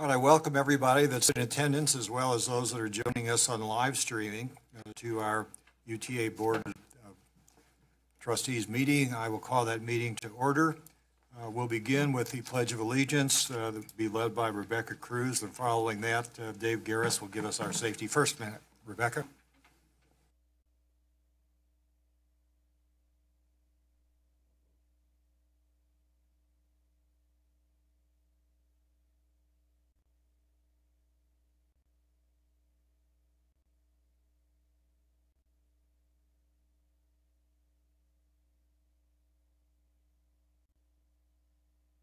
All right, I welcome everybody that's in attendance as well as those that are joining us on live streaming to our UTA Board Trustees meeting. I will call that meeting to order. We'll begin with the Pledge of Allegiance that will be led by Rebecca Cruz, and following that, Dave Garris will give us our Safety First Minute. Rebecca.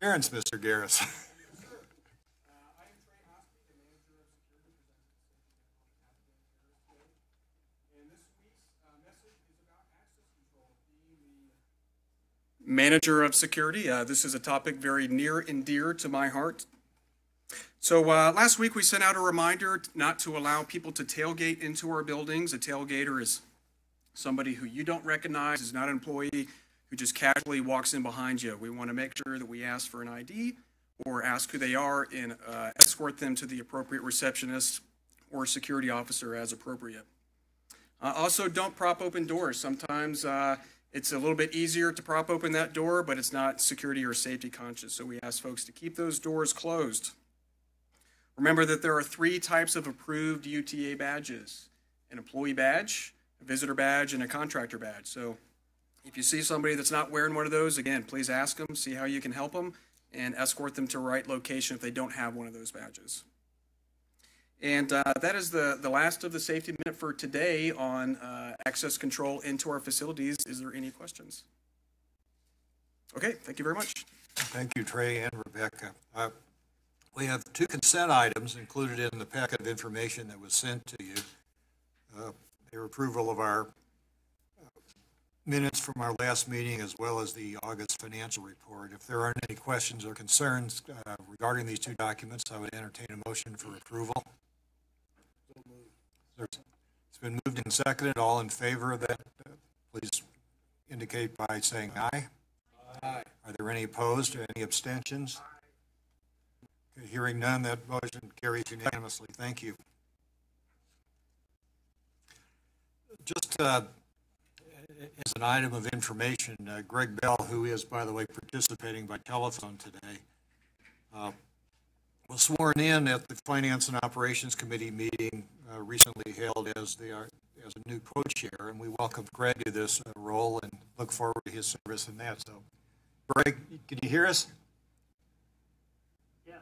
Parents, Mr. Garris. Manager of Security. This is a topic very near and dear to my heart. So last week we sent out a reminder not to allow people to tailgate into our buildings. A tailgater is somebody who you don't recognize, is not an employee, who just casually walks in behind you. We want to make sure that we ask for an ID or ask who they are and escort them to the appropriate receptionist or security officer as appropriate. Also, don't prop open doors. Sometimes it's a little bit easier to prop open that door, but it's not security or safety conscious. So we ask folks to keep those doors closed. Remember that there are 3 types of approved UTA badges: an employee badge, a visitor badge, and a contractor badge. So if you see somebody that's not wearing one of those, again, please ask them, see how you can help them, and escort them to the right location if they don't have one of those badges. And that is the last of the safety minute for today on access control into our facilities. Is there any questions? Okay, thank you very much. Thank you, Trey and Rebecca. We have 2 consent items included in the packet of information that was sent to you. Their approval of our minutes from our last meeting as well as the August financial report. If there aren't any questions or concerns regarding these 2 documents, I would entertain a motion for approval. It's been moved and seconded. All in favor of that, please indicate by saying aye. Aye. Are there any opposed or any abstentions? Okay, hearing none, that motion carries unanimously. Thank you. Just as an item of information, Greg Bell, who is, by the way, participating by telephone today, was sworn in at the Finance and Operations Committee meeting recently held as a new co-chair, and we welcome Greg to this role and look forward to his service in that. So, Greg, can you hear us? Yeah.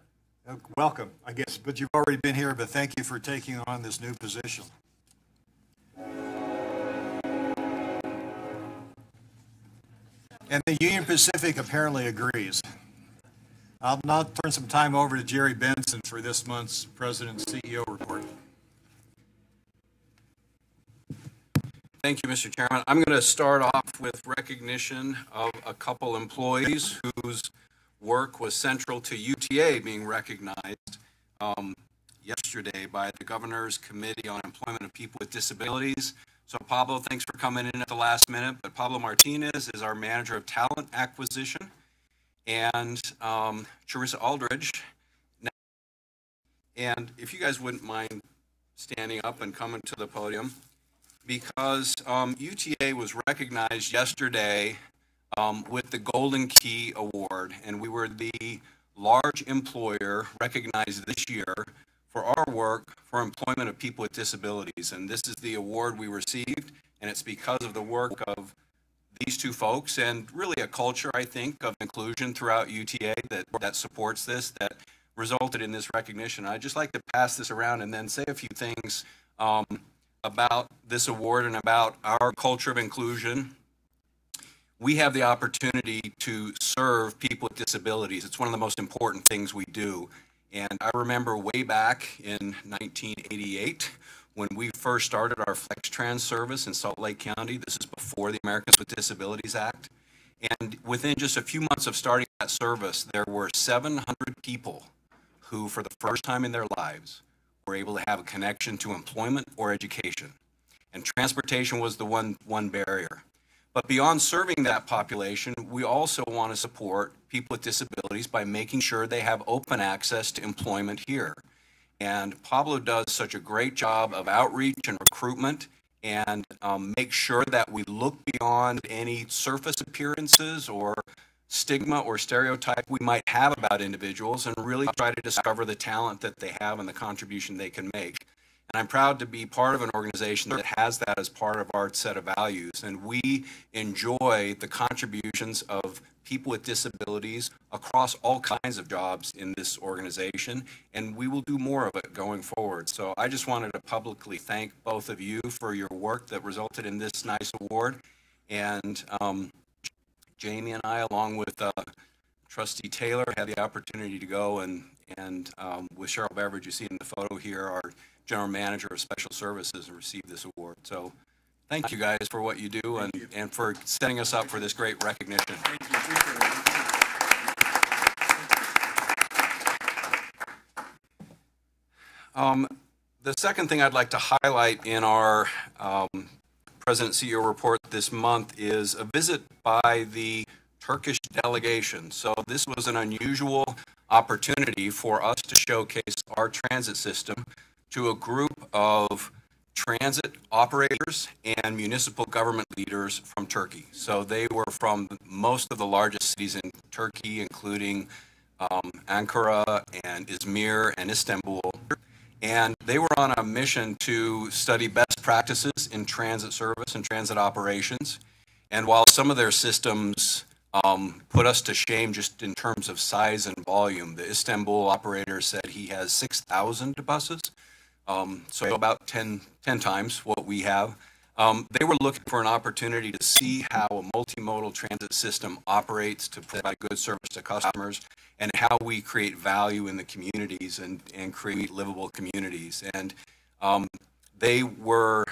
Welcome, I guess, but you've already been here, but thank you for taking on this new position. And the Union Pacific apparently agrees. I'll now turn some time over to Jerry Benson for this month's President and CEO report. Thank you, Mr. Chairman. I'm going to start off with recognition of a couple employees whose work was central to UTA being recognized yesterday by the Governor's Committee on Employment of People with Disabilities. So Pablo, thanks for coming in at the last minute, but Pablo Martinez is our Manager of Talent Acquisition, and Charissa Aldridge. And if you guys wouldn't mind standing up and coming to the podium, because UTA was recognized yesterday with the Golden Key Award, and we were the large employer recognized this year for our work for employment of people with disabilities. And this is the award we received, and it's because of the work of these 2 folks and really a culture, I think, of inclusion throughout UTA that supports this, that resulted in this recognition. I'd just like to pass this around and then say a few things about this award and about our culture of inclusion. We have the opportunity to serve people with disabilities. It's one of the most important things we do. And I remember way back in 1988 when we first started our FlexTrans service in Salt Lake County. This is before the Americans with Disabilities Act. And within just a few months of starting that service, there were 700 people who, for the first time in their lives, were able to have a connection to employment or education. And transportation was the one barrier. But beyond serving that population, we also want to support people with disabilities by making sure they have open access to employment here. And Pablo does such a great job of outreach and recruitment, and make sure that we look beyond any surface appearances or stigma or stereotype we might have about individuals, and really try to discover the talent that they have and the contribution they can make. And I'm proud to be part of an organization that has that as part of our set of values. And we enjoy the contributions of people with disabilities across all kinds of jobs in this organization, and we will do more of it going forward. So I just wanted to publicly thank both of you for your work that resulted in this nice award. And Jamie and I, along with Trustee Taylor, had the opportunity to go and with Cheryl Beveridge, you see in the photo here, our General Manager of Special Services, and receive this award. So thank you guys for what you do, and for setting us up for this great recognition. Thank you. Appreciate it. The second thing I'd like to highlight in our President CEO report this month is a visit by the Turkish delegation. So this was an unusual opportunity for us to showcase our transit system to a group of transit operators and municipal government leaders from Turkey. So they were from most of the largest cities in Turkey, including Ankara and Izmir and Istanbul. And they were on a mission to study best practices in transit service and transit operations. And while some of their systems put us to shame just in terms of size and volume, the Istanbul operator said he has 6,000 buses. So about 10 times what we have. They were looking for an opportunity to see how a multimodal transit system operates to provide good service to customers, and how we create value in the communities and create livable communities. And they were,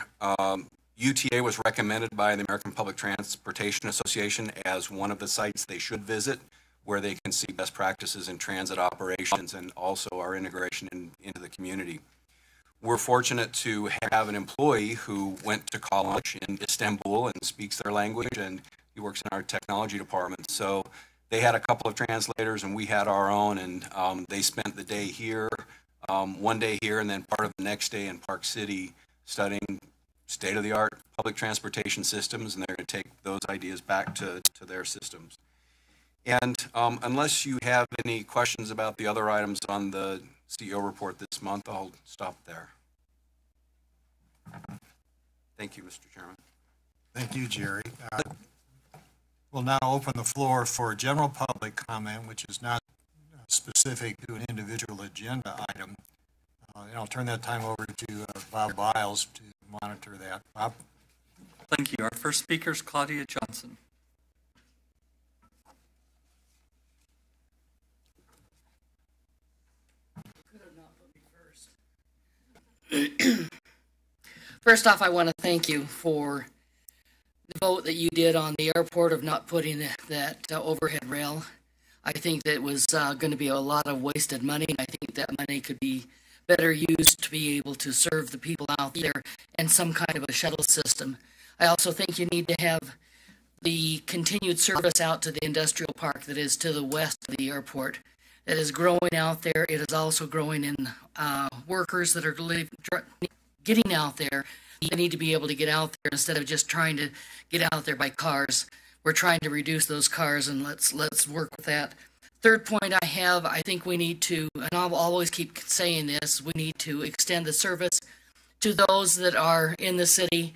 UTA was recommended by the American Public Transportation Association as one of the sites they should visit, where they can see best practices in transit operations and also our integration into the community. We're fortunate to have an employee who went to college in Istanbul and speaks their language, and he works in our technology department. So they had a couple of translators, and we had our own, and they spent the day here, one day here, and then part of the next day in Park City studying state-of-the-art public transportation systems, and they're going to take those ideas back to their systems. And unless you have any questions about the other items on the CEO report this month, I'll stop there. Thank you, Mr. Chairman. Thank you, Jerry. We'll now open the floor for general public comment, which is not specific to an individual agenda item. And I'll turn that time over to Bob Biles to monitor that. Bob? Thank you. Our first speaker is Claudia Johnson. First off, I want to thank you for the vote that you did on the airport of not putting that overhead rail. I think that was going to be a lot of wasted money, and I think that money could be better used to be able to serve the people out there and some kind of a shuttle system. I also think you need to have the continued service out to the industrial park that is to the west of the airport. That is growing out there. It is also growing in workers that are getting out there. They need to be able to get out there instead of just trying to get out there by cars. We're trying to reduce those cars, and let's work with that. Third point I have, I think we need to, and I'll always keep saying this, we need to extend the service to those that are in the city.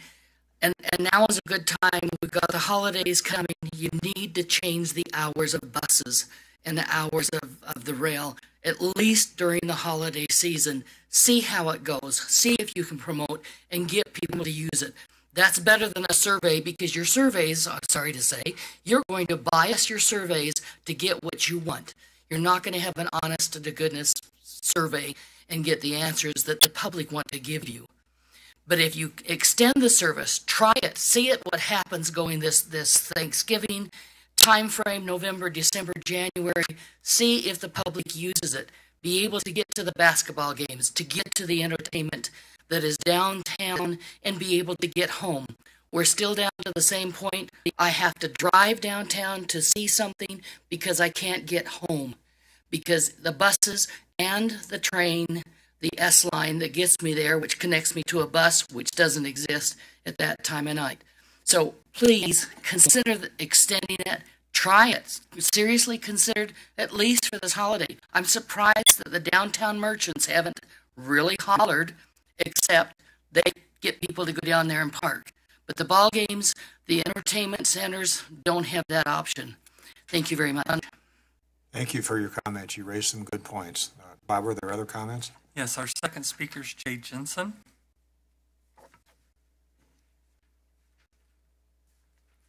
And now is a good time. We've got the holidays coming. You need to change the hours of buses and the hours of the rail, at least during the holiday season. See how it goes. See if you can promote and get people to use it. That's better than a survey, because your surveys, I'm sorry to say, you're going to bias your surveys to get what you want. You're not going to have an honest-to-goodness survey and get the answers that the public want to give you. But if you extend the service, try it, see it, what happens going this Thanksgiving time frame, November, December, January, see if the public uses it. Be able to get to the basketball games, to get to the entertainment that is downtown, and be able to get home. we're still down to the same point. I have to drive downtown to see something because I can't get home. Because the buses and the train, the S line that gets me there, which connects me to a bus, which doesn't exist at that time of night. So please consider extending it. Try it. Seriously considered, at least for this holiday. I'm surprised that the downtown merchants haven't really hollered, except they get people to go down there and park. But the ball games, the entertainment centers don't have that option. Thank you very much. Thank you for your comments. You raised some good points. Bob, were there other comments? Yes, our second speaker is Jay Jensen.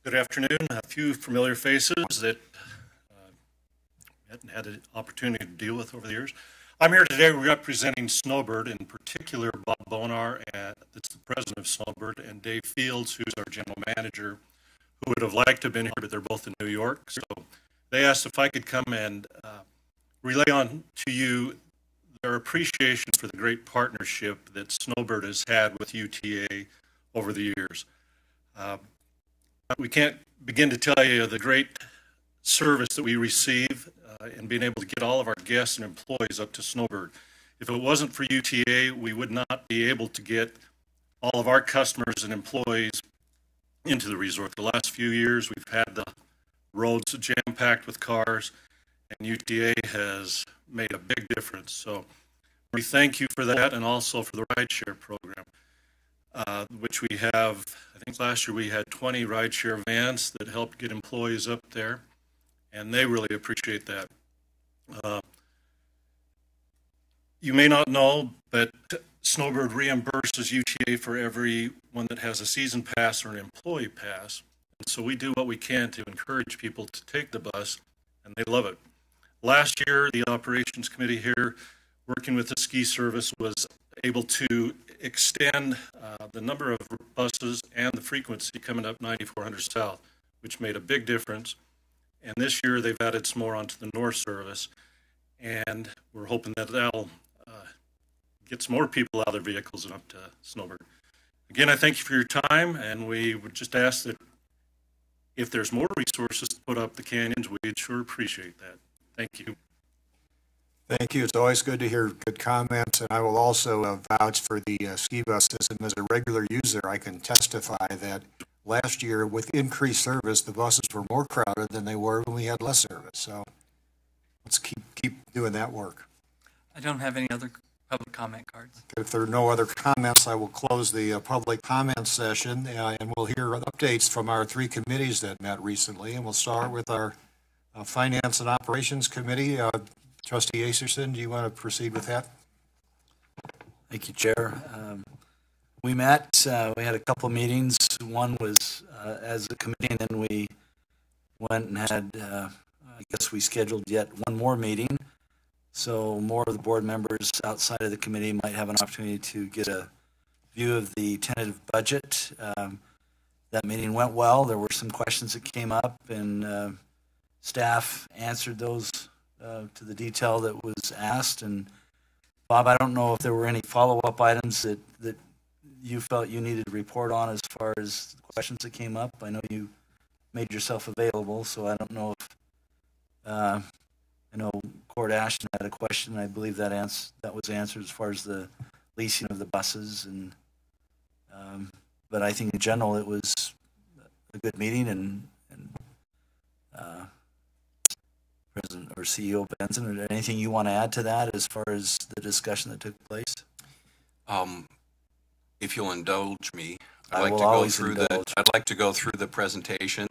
Good afternoon. A few familiar faces that hadn't had an opportunity to deal with over the years. I'm here today representing Snowbird, in particular Bob Bonar, that's the president of Snowbird, and Dave Fields, who's our general manager, who would have liked to have been here, but they're both in New York. So they asked if I could come and relay on to you their appreciation for the great partnership that Snowbird has had with UTA over the years. We can't begin to tell you the great service that we receive in being able to get all of our guests and employees up to Snowbird. If it wasn't for UTA, we would not be able to get all of our customers and employees into the resort. The last few years, we've had the roads jam-packed with cars, and UTA has made a big difference. So we thank you for that, and also for the rideshare program, which we have. I think last year we had 20 rideshare vans that helped get employees up there, and they really appreciate that. You may not know, but Snowbird reimburses UTA for everyone that has a season pass or an employee pass. And so we do what we can to encourage people to take the bus, and they love it. Last year, the operations committee here, working with the ski service, was able to extend the number of buses and the frequency coming up 9400 South, which made a big difference. And this year, they've added some more onto the North service, and we're hoping that that'll get some more people out of their vehicles and up to Snowbird. Again, I thank you for your time, and we would just ask that if there's more resources to put up the canyons, we'd sure appreciate that. Thank you. Thank you. It's always good to hear good comments, and I will also vouch for the ski bus system. As a regular user, I can testify that last year, with increased service, the buses were more crowded than they were when we had less service. So let's keep doing that work. I don't have any other public comment cards. If there are no other comments, I will close the public comment session, and we'll hear updates from our three committees that met recently. And we'll start with our Finance and Operations Committee. Trustee Acerson, do you want to proceed with that? Thank you, Chair. We met, we had a couple of meetings. One was as a committee, and then we went and had, I guess we scheduled yet one more meeting. So more of the board members outside of the committee might have an opportunity to get a view of the tentative budget. That meeting went well. There were some questions that came up, and staff answered those to the detail that was asked. And Bob, I don't know if there were any follow-up items that you felt you needed to report on as far as the questions that came up. I know you made yourself available, so I don't know if I know Court Ashton had a question. I believe that was answered as far as the leasing of the buses, and but I think in general it was a good meeting, and President or CEO Benson, is there anything you want to add to that as far as the discussion that took place? If you'll indulge me, I'd like to go through the presentation.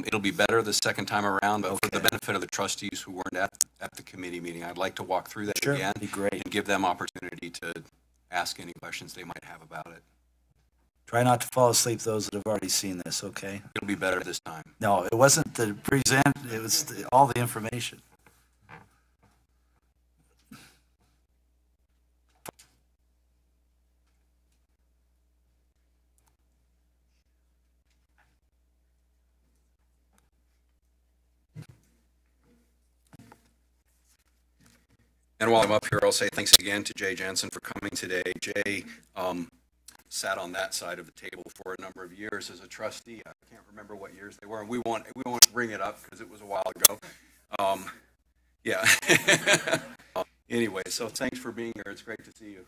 It'll be better the second time around, but Okay. for the benefit of the trustees who weren't at the committee meeting, I'd like to walk through that Sure, again that'd be great. and give them opportunity to ask any questions they might have about it. Try not to fall asleep, those that have already seen this, okay? It'll be better this time. No, it wasn't the present, it was all the information. And while I'm up here, I'll say thanks again to Jay Jensen for coming today. Jay sat on that side of the table for a number of years as a trustee. I can't remember what years they were, and we won't bring it up because it was a while ago. Yeah. Anyway, so thanks for being here. It's great to see you.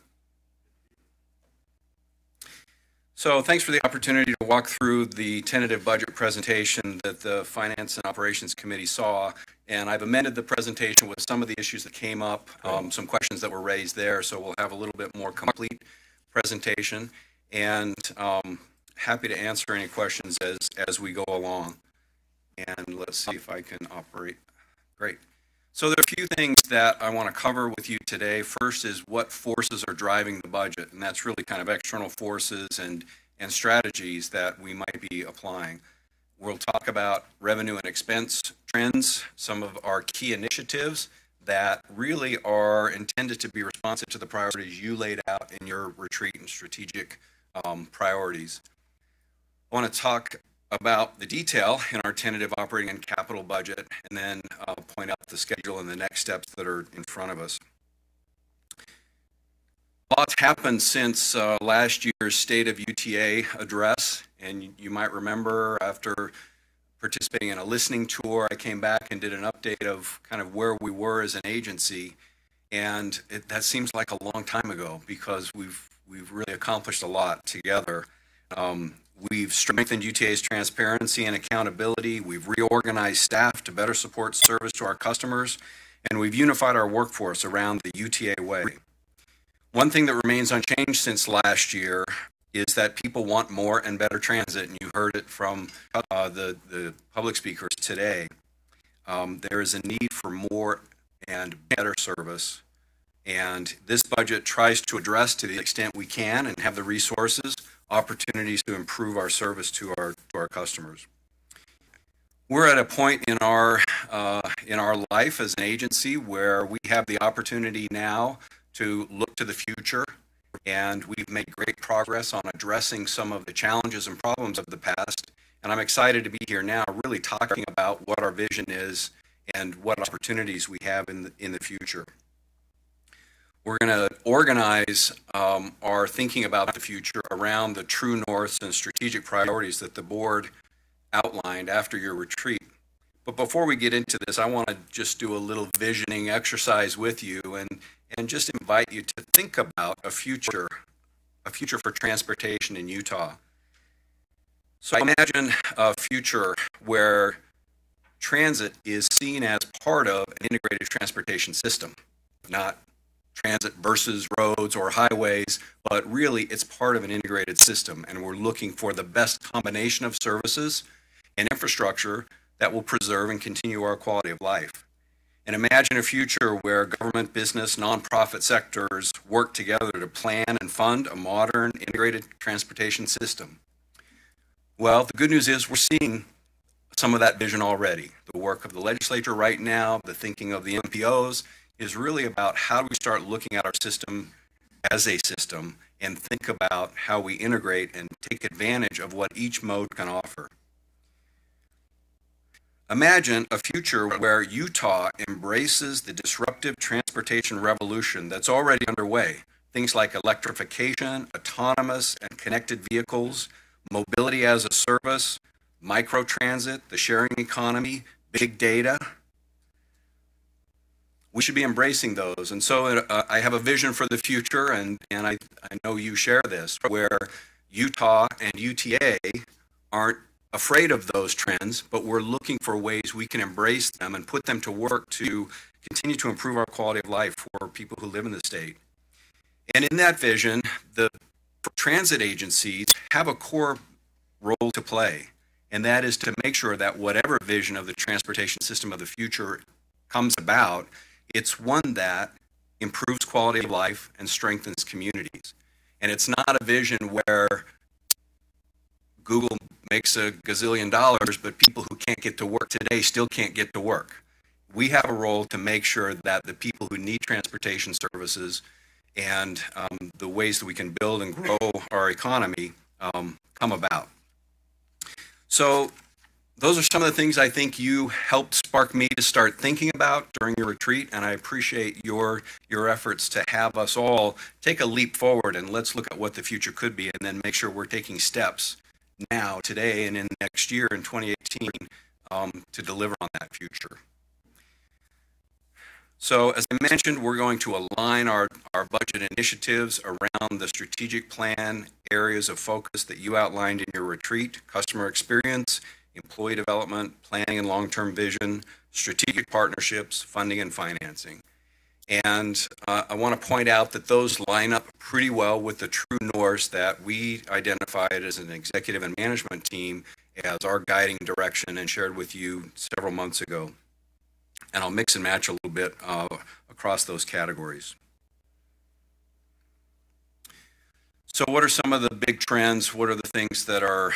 So thanks for the opportunity to walk through the tentative budget presentation that the Finance and Operations Committee saw. And I've amended the presentation with some of the issues that came up, some questions that were raised there. So we'll have a little bit more complete presentation, and happy to answer any questions as we go along. And let's see if I can operate. Great. So there are a few things that I want to cover with you today. First is what forces are driving the budget, and that's really kind of external forces and strategies that we might be applying. We'll talk about revenue and expense trends, some of our key initiatives that really are intended to be responsive to the priorities you laid out in your retreat and strategic priorities. I want to talk about the detail in our tentative operating and capital budget, and then point out the schedule and the next steps that are in front of us. A lot's happened since last year's State of UTA address, and you might remember after participating in a listening tour, I came back and did an update of kind of where we were as an agency, and that seems like a long time ago because we've really accomplished a lot together. We've strengthened UTA's transparency and accountability. We've reorganized staff to better support service to our customers, and we've unified our workforce around the UTA way. One thing that remains unchanged since last year is that people want more and better transit, and you heard it from the public speakers today. There is a need for more and better service, and this budget tries to address to the extent we can and have the resources opportunities to improve our service to our customers. We're at a point in our life as an agency where we have the opportunity now to look to the future, and we've made great progress on addressing some of the challenges and problems of the past. And I'm excited to be here now, really talking about what our vision is and what opportunities we have in the future. We're going to organize our thinking about the future around the true norths and strategic priorities that the board outlined after your retreat. But before we get into this, I want to just do a little visioning exercise with you and just invite you to think about a future for transportation in Utah. So imagine a future where transit is seen as part of an integrated transportation system, not transit versus roads or highways, but really it's part of an integrated system, and we're looking for the best combination of services and infrastructure that will preserve and continue our quality of life. And imagine a future where government, business, nonprofit sectors work together to plan and fund a modern integrated transportation system. Well, the good news is we're seeing some of that vision already. The work of the legislature right now, the thinking of the MPOs, is really about how do we start looking at our system as a system and think about how we integrate and take advantage of what each mode can offer. Imagine a future where Utah embraces the disruptive transportation revolution that's already underway. Things like electrification, autonomous and connected vehicles, mobility as a service, microtransit, the sharing economy, big data. We should be embracing those. And so I have a vision for the future, and I know you share this, where Utah and UTA aren't afraid of those trends, but we're looking for ways we can embrace them and put them to work to continue to improve our quality of life for people who live in the state. And in that vision, the transit agencies have a core role to play, and that is to make sure that whatever vision of the transportation system of the future comes about, it's one that improves quality of life and strengthens communities. And it's not a vision where Google makes a gazillion dollars, but people who can't get to work today still can't get to work. We have a role to make sure that the people who need transportation services and the ways that we can build and grow our economy come about. So those are some of the things I think you helped spark me to start thinking about during your retreat, and I appreciate your efforts to have us all take a leap forward and let's look at what the future could be and then make sure we're taking steps now, today, and in next year, in 2018, to deliver on that future. So as I mentioned, we're going to align our budget initiatives around the strategic plan areas of focus that you outlined in your retreat: customer experience, employee development, planning and long-term vision, strategic partnerships, funding and financing. And I want to point out that those line up pretty well with the true north that we identified as an executive and management team as our guiding direction and shared with you several months ago. And I'll mix and match a little bit across those categories. So what are some of the big trends? What are the things that are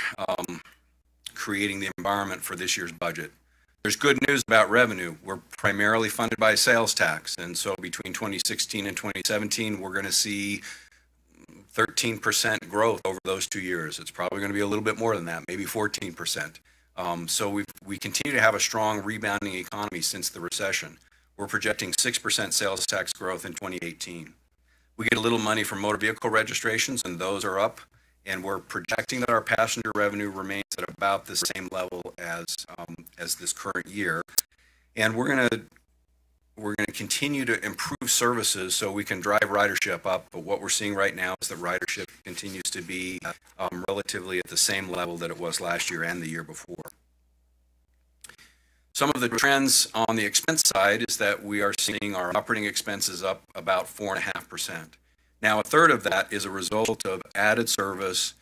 creating the environment for this year's budget? There's good news about revenue. We're primarily funded by sales tax. And so between 2016 and 2017, we're going to see 13% growth over those 2 years. It's probably going to be a little bit more than that, maybe 14%. So we continue to have a strong rebounding economy since the recession. We're projecting 6% sales tax growth in 2018. We get a little money from motor vehicle registrations, and those are up. And we're projecting that our passenger revenue remains at about the same level as this current year. And we're going to continue to improve services so we can drive ridership up. But what we're seeing right now is that ridership continues to be relatively at the same level that it was last year and the year before. Some of the trends on the expense side is that we are seeing our operating expenses up about 4.5%. Now, a third of that is a result of added service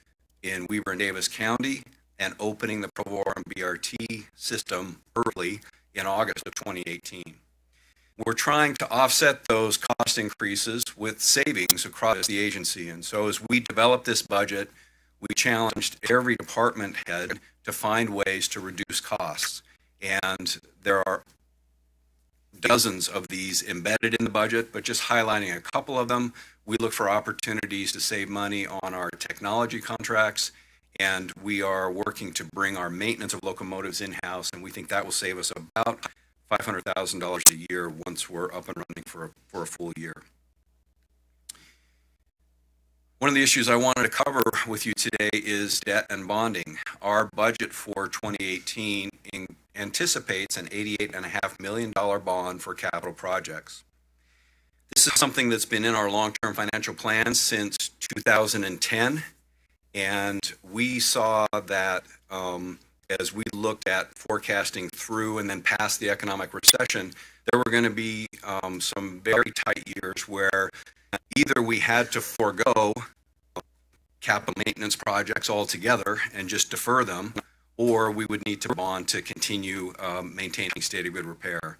in Weber and Davis County and opening the Provorum BRT system early in August of 2018. We're trying to offset those cost increases with savings across the agency. And so as we develop this budget, we challenged every department head to find ways to reduce costs. And there are dozens of these embedded in the budget, but just highlighting a couple of them, we look for opportunities to save money on our technology contracts, and we are working to bring our maintenance of locomotives in-house, and we think that will save us about $500,000 a year once we're up and running for a full year. One of the issues I wanted to cover with you today is debt and bonding. Our budget for 2018 anticipates an $88.5 million bond for capital projects. This is something that's been in our long-term financial plan since 2010, and we saw that as we looked at forecasting through and then past the economic recession, there were going to be some very tight years where either we had to forego capital maintenance projects altogether and just defer them, or we would need to bond to continue maintaining state of good repair.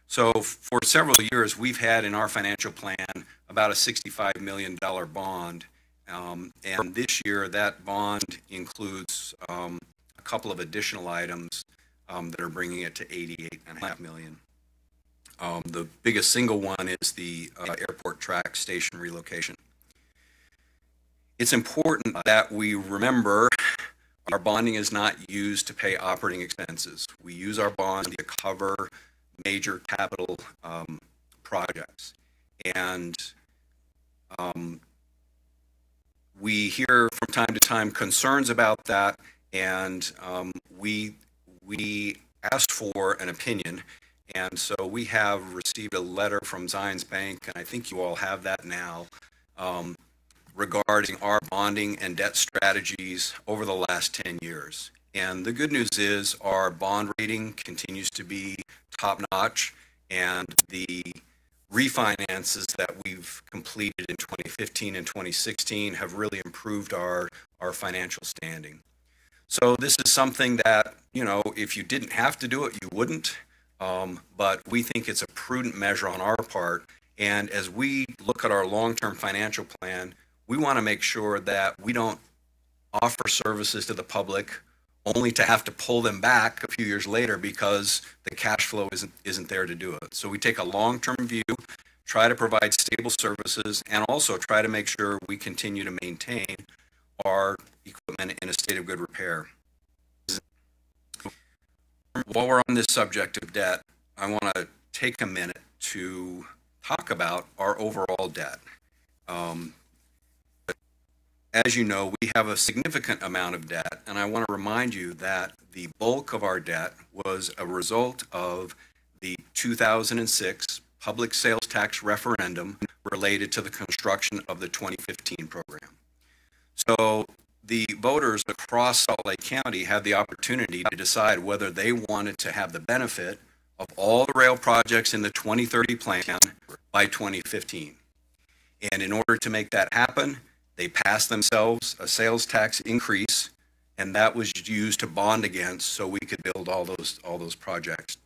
So for several years, we've had in our financial plan about a $65 million bond. And this year, that bond includes a couple of additional items that are bringing it to $88.5 million. The biggest single one is the airport track station relocation. It's important that we remember our bonding is not used to pay operating expenses. We use our bond to cover major capital projects. And we hear from time to time concerns about that, and we asked for an opinion. And so we have received a letter from Zions Bank, and I think you all have that now, regarding our bonding and debt strategies over the last 10 years. And the good news is our bond rating continues to be top-notch, and the refinances that we've completed in 2015 and 2016 have really improved our financial standing. So this is something that, you know, if you didn't have to do it, you wouldn't. But we think it's a prudent measure on our part. And as we look at our long-term financial plan, we want to make sure that we don't offer services to the public only to have to pull them back a few years later because the cash flow isn't there to do it. So we take a long-term view, try to provide stable services, and also try to make sure we continue to maintain our equipment in a state of good repair. While we're on this subject of debt, I want to take a minute to talk about our overall debt. As you know, we have a significant amount of debt, and I want to remind you that the bulk of our debt was a result of the 2006 public sales tax referendum related to the construction of the 2015 program. So the voters across Salt Lake County had the opportunity to decide whether they wanted to have the benefit of all the rail projects in the 2030 plan by 2015. And in order to make that happen, they passed themselves a sales tax increase, and that was used to bond against so we could build all those projects.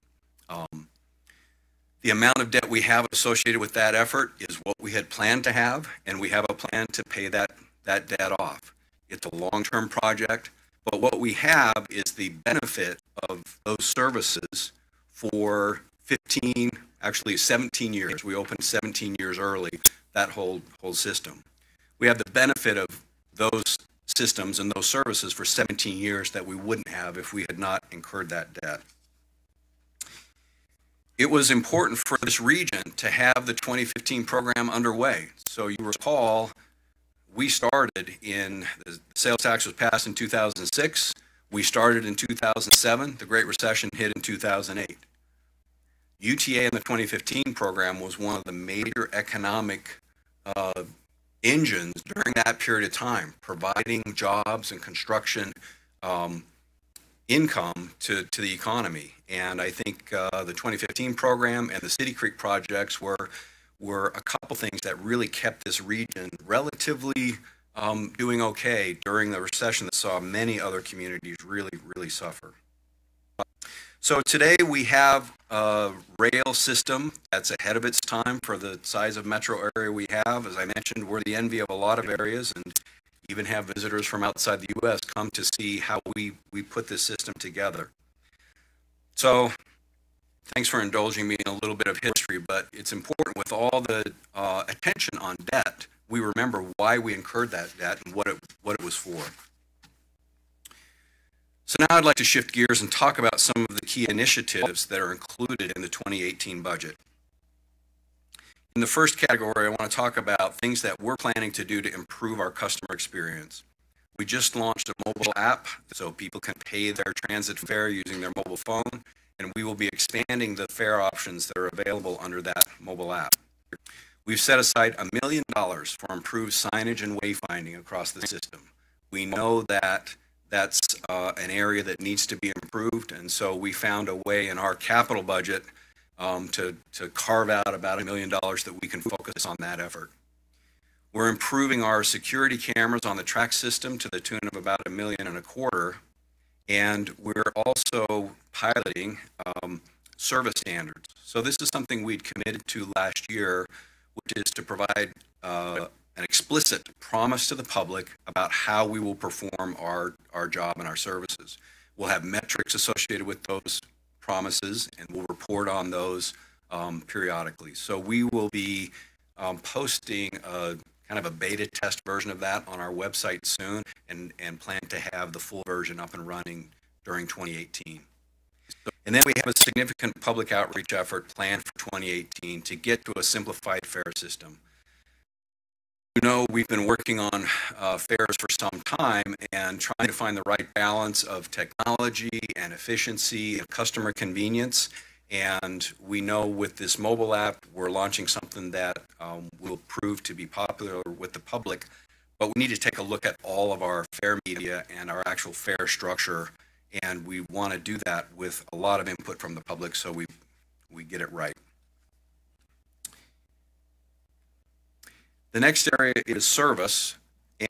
The amount of debt we have associated with that effort is what we had planned to have, and we have a plan to pay that debt off. It's a long-term project, but what we have is the benefit of those services for 17 years. We opened 17 years early, that whole system. We have the benefit of those systems and those services for 17 years that we wouldn't have if we had not incurred that debt. It was important for this region to have the 2015 program underway. So you recall, we started the sales tax was passed in 2006. We started in 2007. The Great Recession hit in 2008. UTA in the 2015 program was one of the major economic engines during that period of time, providing jobs and construction income to the economy. And I think the 2015 program and the City Creek projects were a couple things that really kept this region relatively doing okay during the recession that saw many other communities really suffer. So today we have a rail system that's ahead of its time for the size of metro area we have. As I mentioned, we're the envy of a lot of areas, and even have visitors from outside the U.S. come to see how we put this system together. So thanks for indulging me in a little bit of history, but it's important with all the attention on debt, we remember why we incurred that debt and what it was for. So now I'd like to shift gears and talk about some of the key initiatives that are included in the 2018 budget. In the first category, I want to talk about things that we're planning to do to improve our customer experience. We just launched a mobile app so people can pay their transit fare using their mobile phone, and we will be expanding the fare options that are available under that mobile app. We've set aside $1 million for improved signage and wayfinding across the system. We know that that's an area that needs to be improved, and so we found a way in our capital budget to carve out about $1 million that we can focus on that effort. We're improving our security cameras on the track system to the tune of about $1.25 million, and we're also piloting service standards. So this is something we'd committed to last year, which is to provide an explicit promise to the public about how we will perform our job and our services. We'll have metrics associated with those promises, and we'll report on those periodically. So we will be posting a kind of a beta test version of that on our website soon, and plan to have the full version up and running during 2018. And then we have a significant public outreach effort planned for 2018 to get to a simplified fare system. You know, we've been working on fares for some time and trying to find the right balance of technology and efficiency and customer convenience. And we know with this mobile app, we're launching something that will prove to be popular with the public. But we need to take a look at all of our fare media and our actual fare structure. And we want to do that with a lot of input from the public so we get it right. The next area is service,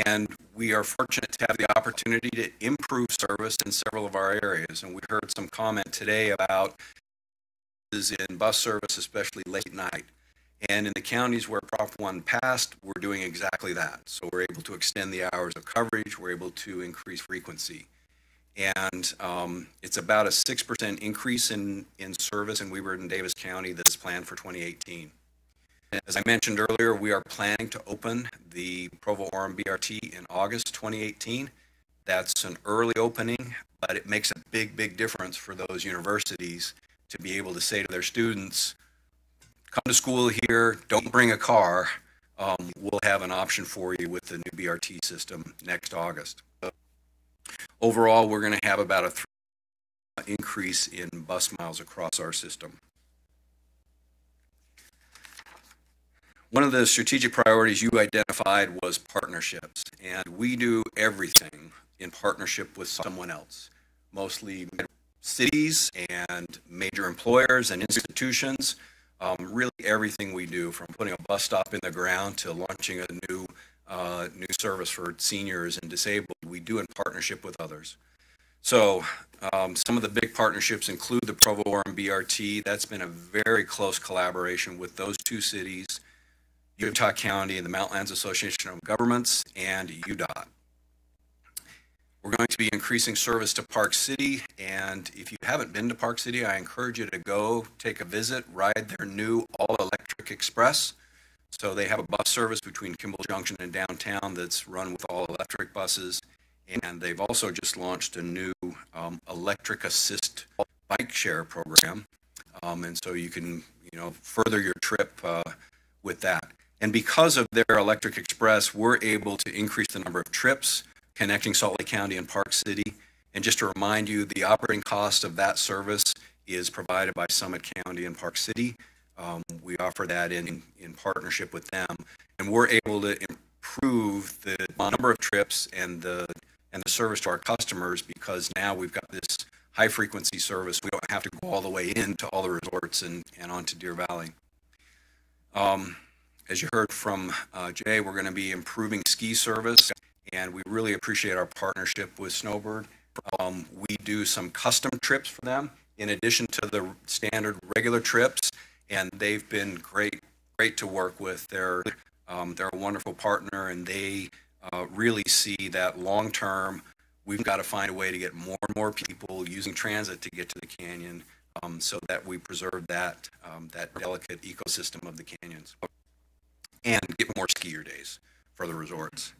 and we are fortunate to have the opportunity to improve service in several of our areas. And we heard some comment today about in bus service, especially late night. And in the counties where Prop 1 passed, we're doing exactly that. So we're able to extend the hours of coverage, we're able to increase frequency. And it's about a 6% increase in service in Weber and Davis County that's planned for 2018. As I mentioned earlier, we are planning to open the Provo-Orem BRT in August 2018. That's an early opening, but it makes a big, big difference for those universities to be able to say to their students, come to school here, don't bring a car. We'll have an option for you with the new BRT system next August. Overall, we're going to have about a 3% increase in bus miles across our system. One of the strategic priorities you identified was partnerships, and we do everything in partnership with someone else, mostly cities and major employers and institutions. Really everything we do, from putting a bus stop in the ground to launching a new service for seniors and disabled, we do in partnership with others. So some of the big partnerships include the Provo-Orem BRT. That's been a very close collaboration with those two cities, Utah County and the Mountainlands Association of Governments, and UDOT. We're going to be increasing service to Park City, and if you haven't been to Park City, I encourage you to go take a visit, ride their new all-electric express. So they have a bus service between Kimball Junction and downtown that's run with all-electric buses, and they've also just launched a new electric assist bike share program, and so you can further your trip with that. And because of their electric express, we're able to increase the number of trips connecting Salt Lake County and Park City. And just to remind you, the operating cost of that service is provided by Summit County and Park City. We offer that in partnership with them, and we're able to improve the number of trips and the service to our customers, because now we've got this high frequency service. We don't have to go all the way into all the resorts and onto Deer Valley. As you heard from Jay, we're going to be improving ski service, and we really appreciate our partnership with Snowbird. We do some custom trips for them in addition to the standard regular trips, and they've been great to work with. They're a wonderful partner, and they really see that long term, we've got to find a way to get more and more people using transit to get to the canyon, so that we preserve that delicate ecosystem of the canyons and get more skier days for the resorts.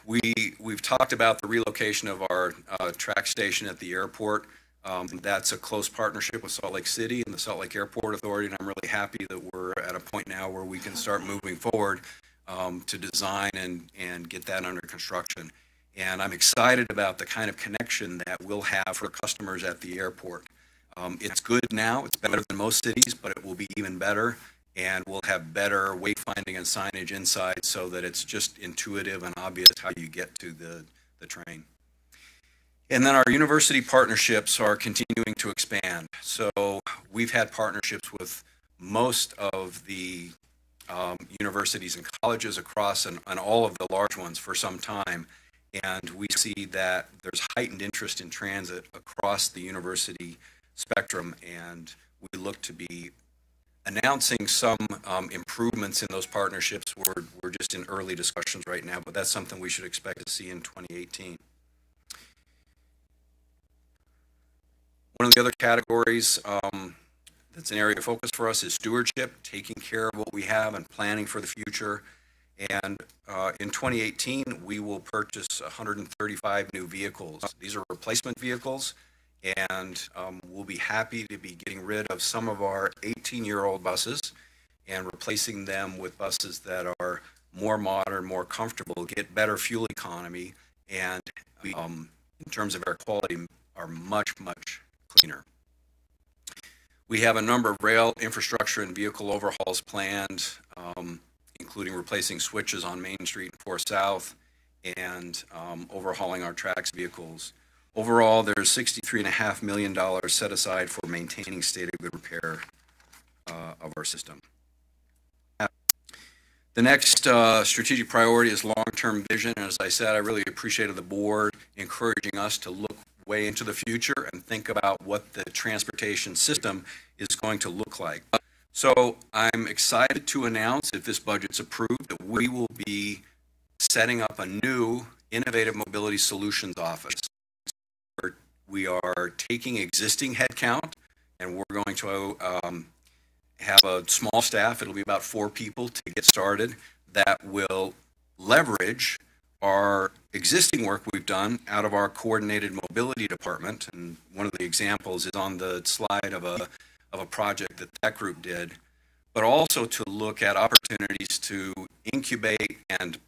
We've talked about the relocation of our track station at the airport. That's a close partnership with Salt Lake City and the Salt Lake Airport Authority, and I'm really happy that we're at a point now where we can start moving forward to design and get that under construction. And I'm excited about the kind of connection that we'll have for customers at the airport. It's good now, it's better than most cities, but it will be even better, and we'll have better wayfinding and signage inside so that it's just intuitive and obvious how you get to the train. And then our university partnerships are continuing to expand. So we've had partnerships with most of the universities and colleges across and all of the large ones for some time. And we see that there's heightened interest in transit across the university spectrum, and we look to be announcing some improvements in those partnerships. We're just in early discussions right now, but that's something we should expect to see in 2018. One of the other categories that's an area of focus for us is stewardship, taking care of what we have and planning for the future. And in 2018, we will purchase 135 new vehicles. These are replacement vehicles, and we'll be happy to be getting rid of some of our 18-year-old buses and replacing them with buses that are more modern, more comfortable, get better fuel economy, and in terms of air quality, are much, much cleaner. We have a number of rail infrastructure and vehicle overhauls planned, including replacing switches on Main Street and 4 South and overhauling our tracks vehicles. Overall, there's $63.5 million set aside for maintaining state of good repair of our system. The next strategic priority is long-term vision. And as I said, I really appreciated the board encouraging us to look way into the future and think about what the transportation system is going to look like. So I'm excited to announce, if this budget's approved, that we will be setting up a new Innovative Mobility Solutions office. We are taking existing headcount, and we're going to have a small staff. It'll be about 4 people to get started that will leverage our existing work we've done out of our coordinated mobility department, and one of the examples is on the slide of a project that group did, but also to look at opportunities to incubate and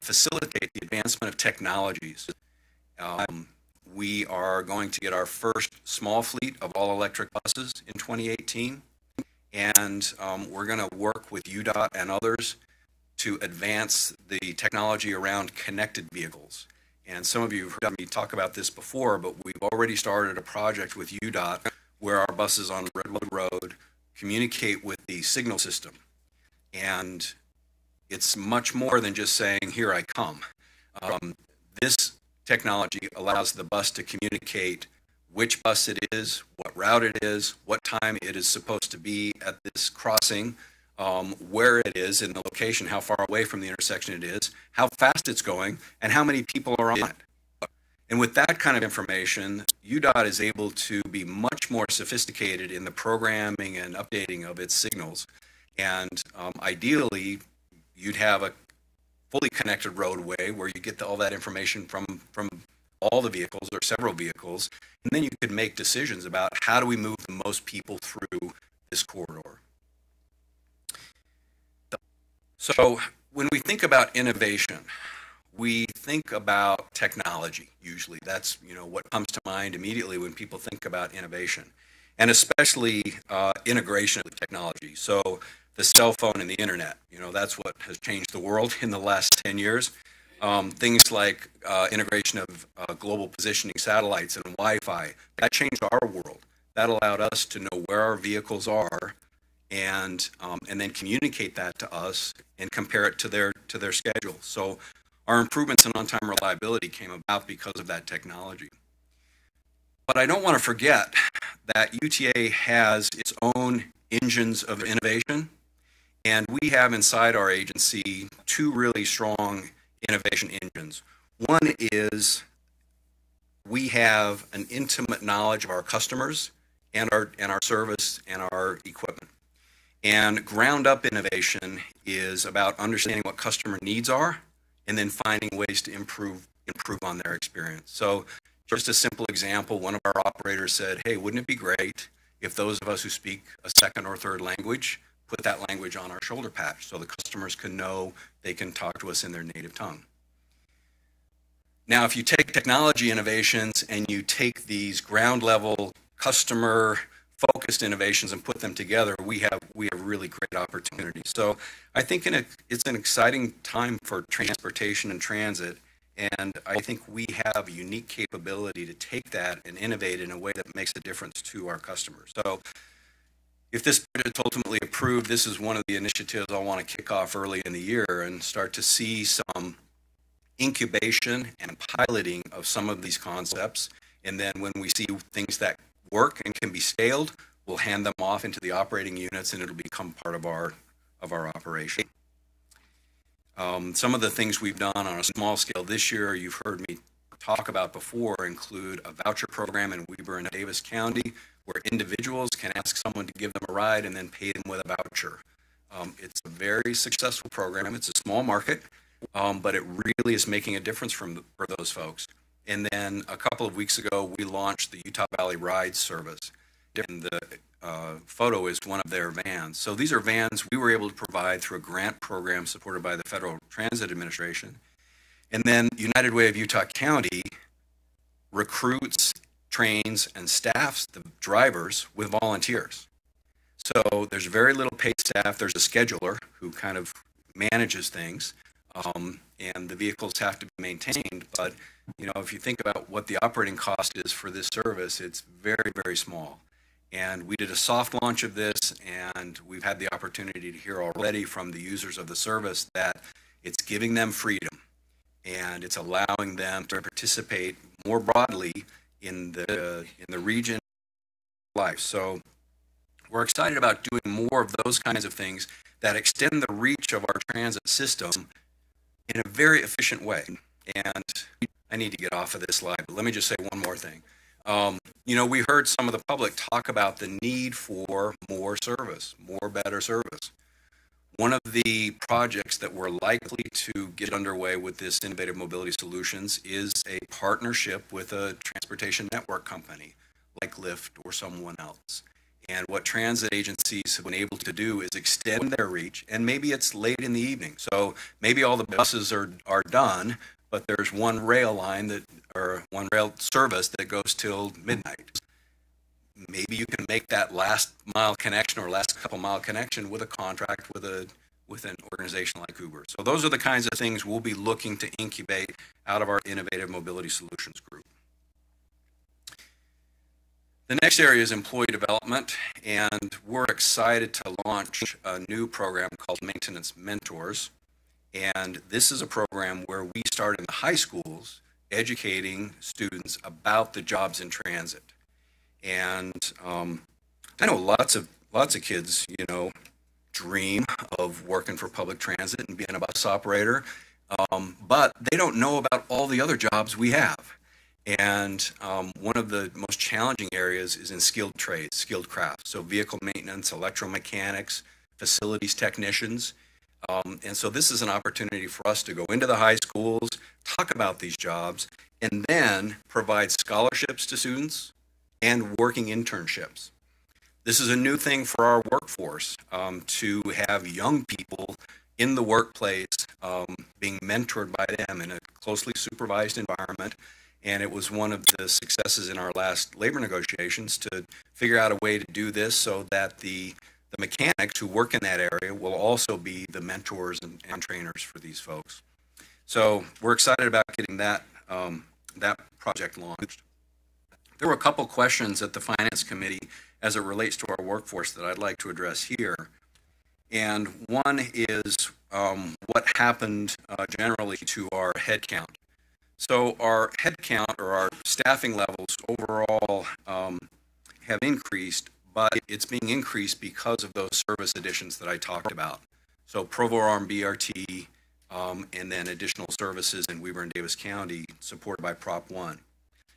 facilitate the advancement of technologies. We are going to get our first small fleet of all-electric buses in 2018, and we're going to work with UDOT and others to advance the technology around connected vehicles. And some of you have heard me talk about this before, but we've already started a project with UDOT where our buses on Redwood Road communicate with the signal system. And it's much more than just saying, "Here I come." This technology allows the bus to communicate which bus it is, what route it is, what time it is supposed to be at this crossing, where it is in the location, how far away from the intersection it is, how fast it's going, and how many people are on it. And with that kind of information, UDOT is able to be much more sophisticated in the programming and updating of its signals. And ideally, you'd have a fully connected roadway where you get all that information from all the vehicles or several vehicles, and then you could make decisions about how do we move the most people through this corridor. So when we think about innovation, we think about technology usually. That's what comes to mind immediately when people think about innovation, and especially integration of technology. So the cell phone and the internet, that's what has changed the world in the last 10 years. Things like integration of global positioning satellites and Wi-Fi, that changed our world. That allowed us to know where our vehicles are and then communicate that to us and compare it to their schedule. So our improvements in on-time reliability came about because of that technology. But I don't want to forget that UTA has its own engines of innovation, and we have inside our agency two really strong innovation engines. One is we have an intimate knowledge of our customers and our service and our equipment. And ground up innovation is about understanding what customer needs are and then finding ways to improve on their experience. So just a simple example, one of our operators said, "Hey, wouldn't it be great if those of us who speak a second or third language put that language on our shoulder patch so the customers can know they can talk to us in their native tongue?" Now, if you take technology innovations and you take these ground level customer focused innovations and put them together, we have really great opportunities. So I think it's an exciting time for transportation and transit, and I think we have a unique capability to take that and innovate in a way that makes a difference to our customers. So if this budget is ultimately approved, this is one of the initiatives I want to kick off early in the year and start to see some incubation and piloting of some of these concepts. And then when we see things that work and can be scaled, we'll hand them off into the operating units and it'll become part of our operation. Some of the things we've done on a small scale this year, you've heard me talk about before, include a voucher program in Weber and Davis County where individuals can ask someone to give them a ride and then pay them with a voucher. It's a very successful program. It's a small market, but it really is making a difference for those folks. And then a couple of weeks ago, we launched the Utah Valley Ride Service. And the photo is one of their vans. So these are vans we were able to provide through a grant program supported by the Federal Transit Administration. And then United Way of Utah County recruits, trains, and staffs the drivers with volunteers. So there's very little paid staff. There's a scheduler who kind of manages things, and the vehicles have to be maintained. But if you think about what the operating cost is for this service, it's very, very small. And we did a soft launch of this, and we've had the opportunity to hear already from the users of the service that it's giving them freedom, and it's allowing them to participate more broadly in the region life. So we're excited about doing more of those kinds of things that extend the reach of our transit system in a very efficient way. And I need to get off of this slide, but let me just say one more thing. We heard some of the public talk about the need for more service, more better service. One of the projects that we're likely to get underway with this Innovative Mobility Solutions is a partnership with a transportation network company like Lyft or someone else. And what transit agencies have been able to do is extend their reach, and maybe it's late in the evening. So maybe all the buses are done, but there's one rail line or one rail service that goes till midnight. Maybe you can make that last mile connection or last couple mile connection with a contract with an organization like Uber. So those are the kinds of things we'll be looking to incubate out of our Innovative Mobility Solutions group. The next area is employee development, and we're excited to launch a new program called Maintenance Mentors. And this is a program where we start in the high schools educating students about the jobs in transit. And I know lots of kids, dream of working for public transit and being a bus operator, but they don't know about all the other jobs we have. And one of the most challenging areas is in skilled trades, skilled crafts. So vehicle maintenance, electromechanics, facilities technicians. And so this is an opportunity for us to go into the high schools, talk about these jobs, and then provide scholarships to students and working internships. This is a new thing for our workforce, to have young people in the workplace being mentored by them in a closely supervised environment. And it was one of the successes in our last labor negotiations to figure out a way to do this so that the mechanics who work in that area will also be the mentors and trainers for these folks. So we're excited about getting that project launched. There were a couple questions at the Finance Committee as it relates to our workforce that I'd like to address here. And one is what happened generally to our headcount. So our headcount or our staffing levels overall have increased, but it's being increased because of those service additions that I talked about. So Provo Arm BRT and then additional services in Weber and Davis County supported by Prop 1.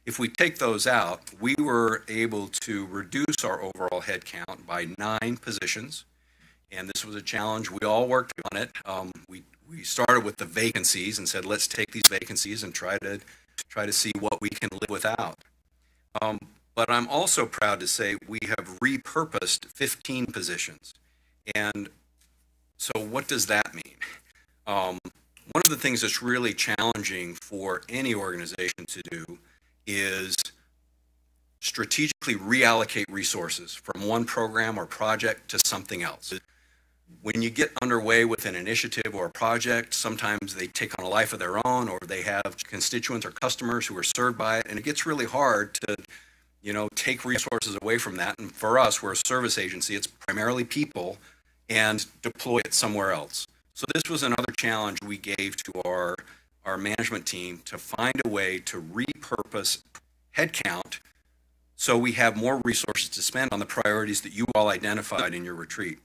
If we take those out, we were able to reduce our overall headcount by 9 positions. And this was a challenge. We all worked on it. We started with the vacancies and said, let's take these vacancies and try to see what we can live without. But I'm also proud to say we have repurposed 15 positions. And so what does that mean? One of the things that's really challenging for any organization to do is strategically reallocate resources from one program or project to something else. When you get underway with an initiative or a project, sometimes they take on a life of their own, or they have constituents or customers who are served by it, and it gets really hard to, take resources away from that. And for us, we're a service agency, it's primarily people, and deploy it somewhere else. So this was another challenge we gave to our management team to find a way to repurpose headcount so we have more resources to spend on the priorities that you all identified in your retreat.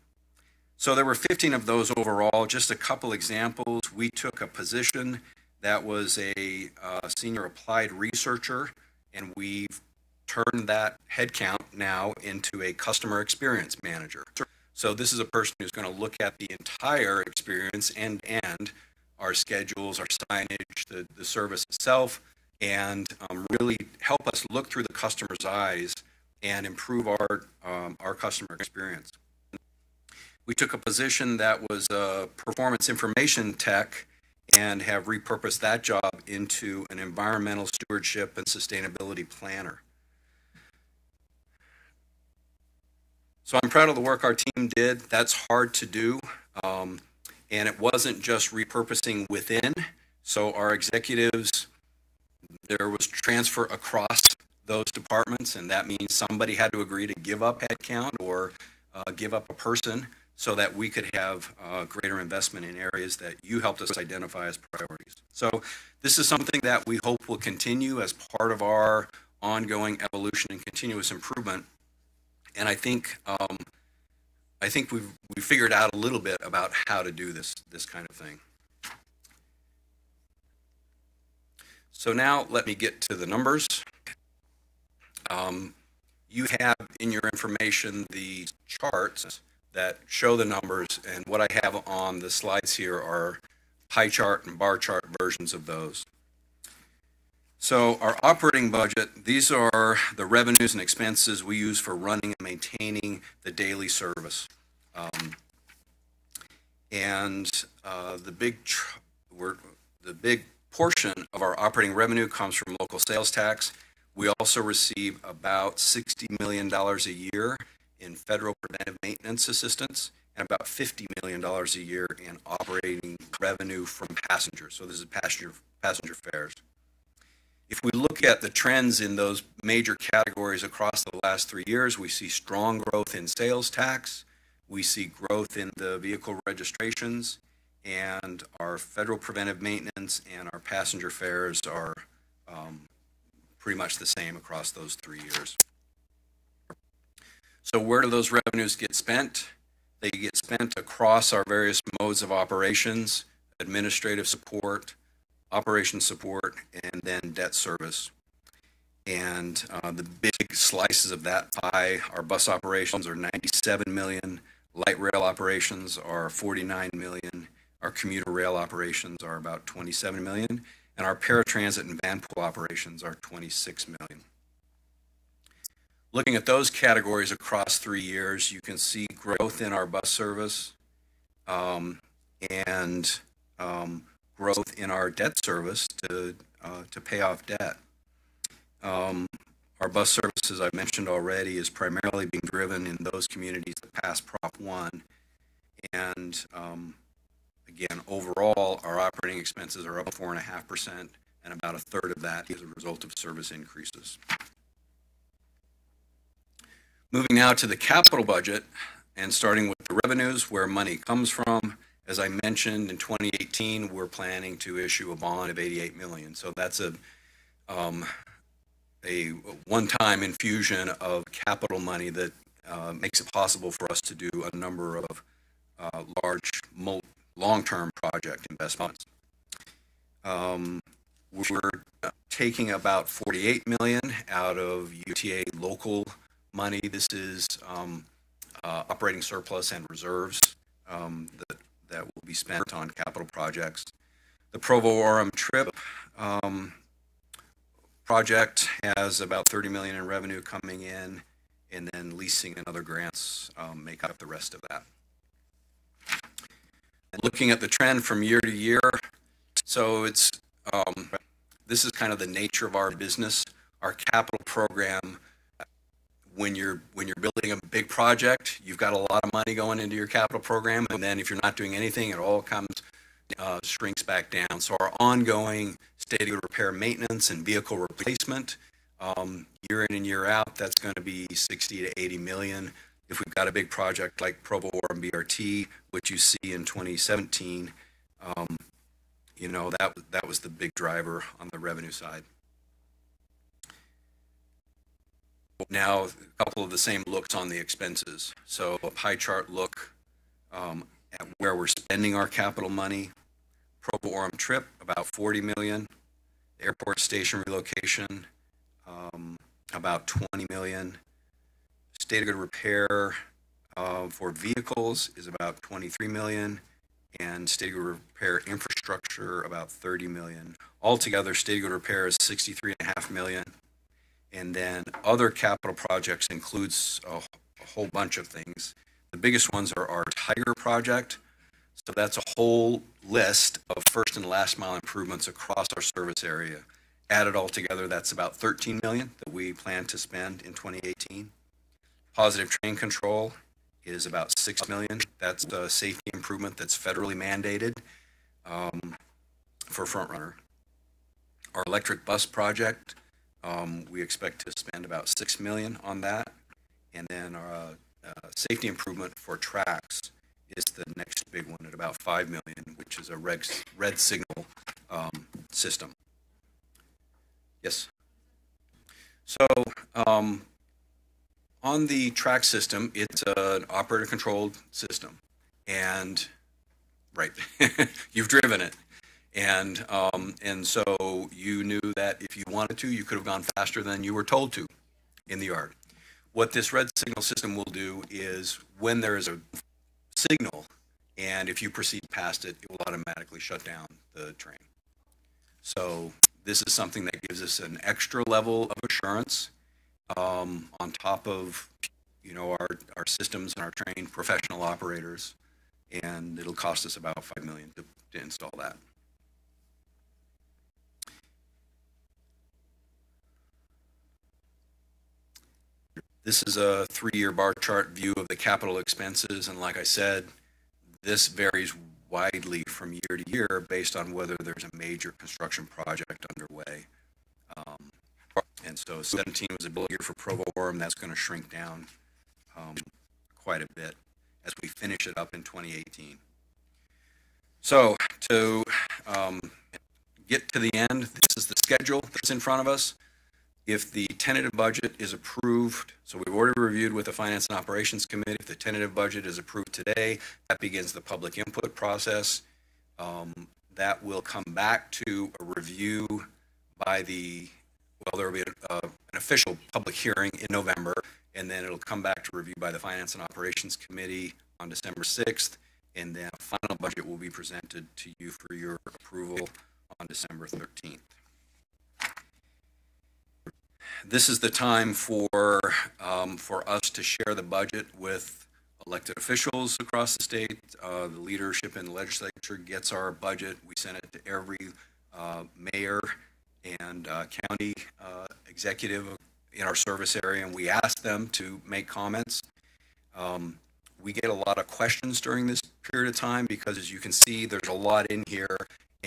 So there were 15 of those overall. Just a couple examples. We took a position that was a senior applied researcher, and we've turned that headcount now into a customer experience manager. So this is a person who's going to look at the entire experience and our schedules, our signage, the service itself, and really help us look through the customer's eyes and improve our customer experience. We took a position that was a performance information tech and have repurposed that job into an environmental stewardship and sustainability planner. So I'm proud of the work our team did. That's hard to do. And it wasn't just repurposing within. So our executives, there was transfer across those departments, and that means somebody had to agree to give up headcount or give up a person so that we could have greater investment in areas that you helped us identify as priorities. So this is something that we hope will continue as part of our ongoing evolution and continuous improvement. And I think we've figured out a little bit about how to do this kind of thing. So now let me get to the numbers. You have in your information the charts that show the numbers, and what I have on the slides here are pie chart and bar chart versions of those. So our operating budget, these are the revenues and expenses we use for running and maintaining the daily service. The big portion of our operating revenue comes from local sales tax. We also receive about $60 million a year in federal preventive maintenance assistance and about $50 million a year in operating revenue from passengers. So this is passenger fares. If we look at the trends in those major categories across the last 3 years, we see strong growth in sales tax, we see growth in the vehicle registrations, and our federal preventive maintenance and our passenger fares are pretty much the same across those 3 years. So where do those revenues get spent? They get spent across our various modes of operations: administrative support, operations support, and then debt service. And the big slices of that pie, our bus operations are 97 million, light rail operations are 49 million, our commuter rail operations are about 27 million, and our paratransit and van pool operations are 26 million. Looking at those categories across 3 years, you can see growth in our bus service and growth in our debt service to pay off debt. Our bus service, as I mentioned already, is primarily being driven in those communities that pass Prop 1. And again, overall, our operating expenses are up 4.5%, and about a third of that is a result of service increases. Moving now to the capital budget, and starting with the revenues, where money comes from. As I mentioned, in 2018, we're planning to issue a bond of $88 million. So that's a one-time infusion of capital money that makes it possible for us to do a number of large long-term project investments. We're taking about $48 million out of UTA local money. This is operating surplus and reserves that will be spent on capital projects. The Provo-Orem trip project has about $30 million in revenue coming in, and then leasing and other grants make up the rest of that. Looking at the trend from year to year, so it's this is kind of the nature of our business. Our capital program, when you're building a big project, you've got a lot of money going into your capital program, and then if you're not doing anything, it all shrinks back down. So our ongoing steady repair, maintenance, and vehicle replacement, year in and year out, that's going to be 60 to 80 million. If we've got a big project like Provo-Orem BRT, which you see in 2017, you know, that was the big driver on the revenue side. Now, a couple of the same looks on the expenses. So a pie chart look at where we're spending our capital money. Provo-Orem trip, about 40 million. Airport station relocation, about 20 million. State of good repair for vehicles is about 23 million. And state of good repair infrastructure, about 30 million. Altogether, state of good repair is 63.5 million. And then other capital projects includes a whole bunch of things. The biggest ones are our Tiger project. So that's a whole list of first and last mile improvements across our service area. Added all together, that's about 13 million that we plan to spend in 2018. Positive train control is about 6 million. That's a safety improvement that's federally mandated for Front Runner. Our electric bus project, we expect to spend about 6 million on that. And then our safety improvement for tracks is the next big one at about 5 million, which is a red signal system. Yes. So on the track system, it's an operator-controlled system, and right, you've driven it, and so you knew that if you wanted to, you could have gone faster than you were told to in the yard. what this red signal system will do is when there is a signal, and if you proceed past it, it will automatically shut down the train. So this is something that gives us an extra level of assurance on top of, you know, our systems and our trained professional operators, and it'll cost us about $5 million to install that. This is a 3-year bar chart view of the capital expenses, and like I said, this varies widely from year to year based on whether there's a major construction project underway. And so 17 was a big year for Provo Orem. That's going to shrink down quite a bit as we finish it up in 2018. So to get to the end, this is the schedule that's in front of us. If the tentative budget is approved, so we've already reviewed with the Finance and Operations Committee, if the tentative budget is approved today, that begins the public input process. That will come back to a review by the, well, there will be an official public hearing in November, and then it'll come back to review by the Finance and Operations Committee on December 6th, and then a final budget will be presented to you for your approval on December 13th. This is the time for us to share the budget with elected officials across the state. The leadership in the legislature gets our budget. We send it to every mayor and county executive in our service area, and we ask them to make comments. We get a lot of questions during this period of time because, as you can see, there's a lot in here,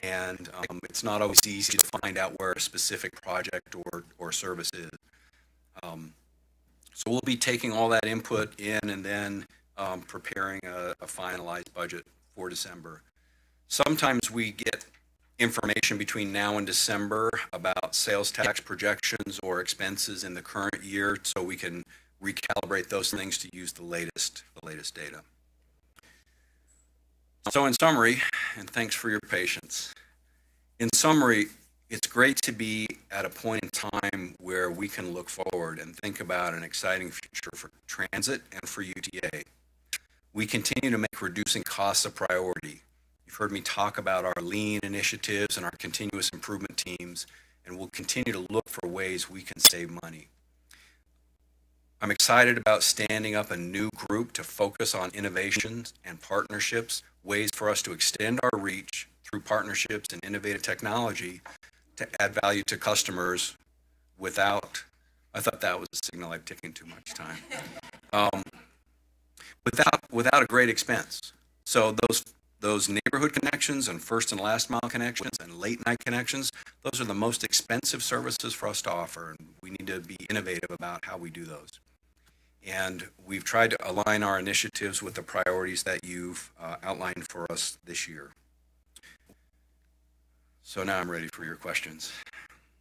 and it's not always easy to find out where a specific project or service is. So we'll be taking all that input in and then preparing a finalized budget for December. Sometimes we get information between now and December about sales tax projections or expenses in the current year, so we can recalibrate those things to use the latest data. So in summary, and thanks for your patience, in summary, it's great to be at a point in time where we can look forward and think about an exciting future for transit and for UTA. We continue to make reducing costs a priority. You've heard me talk about our lean initiatives and our continuous improvement teams, and we'll continue to look for ways we can save money. I'm excited about standing up a new group to focus on innovations and partnerships, ways for us to extend our reach through partnerships and innovative technology to add value to customers without, I thought that was a signal I'm taking too much time, without a great expense. So those neighborhood connections and first and last mile connections and late night connections, those are the most expensive services for us to offer, and we need to be innovative about how we do those. And we've tried to align our initiatives with the priorities that you've outlined for us this year. So now I'm ready for your questions.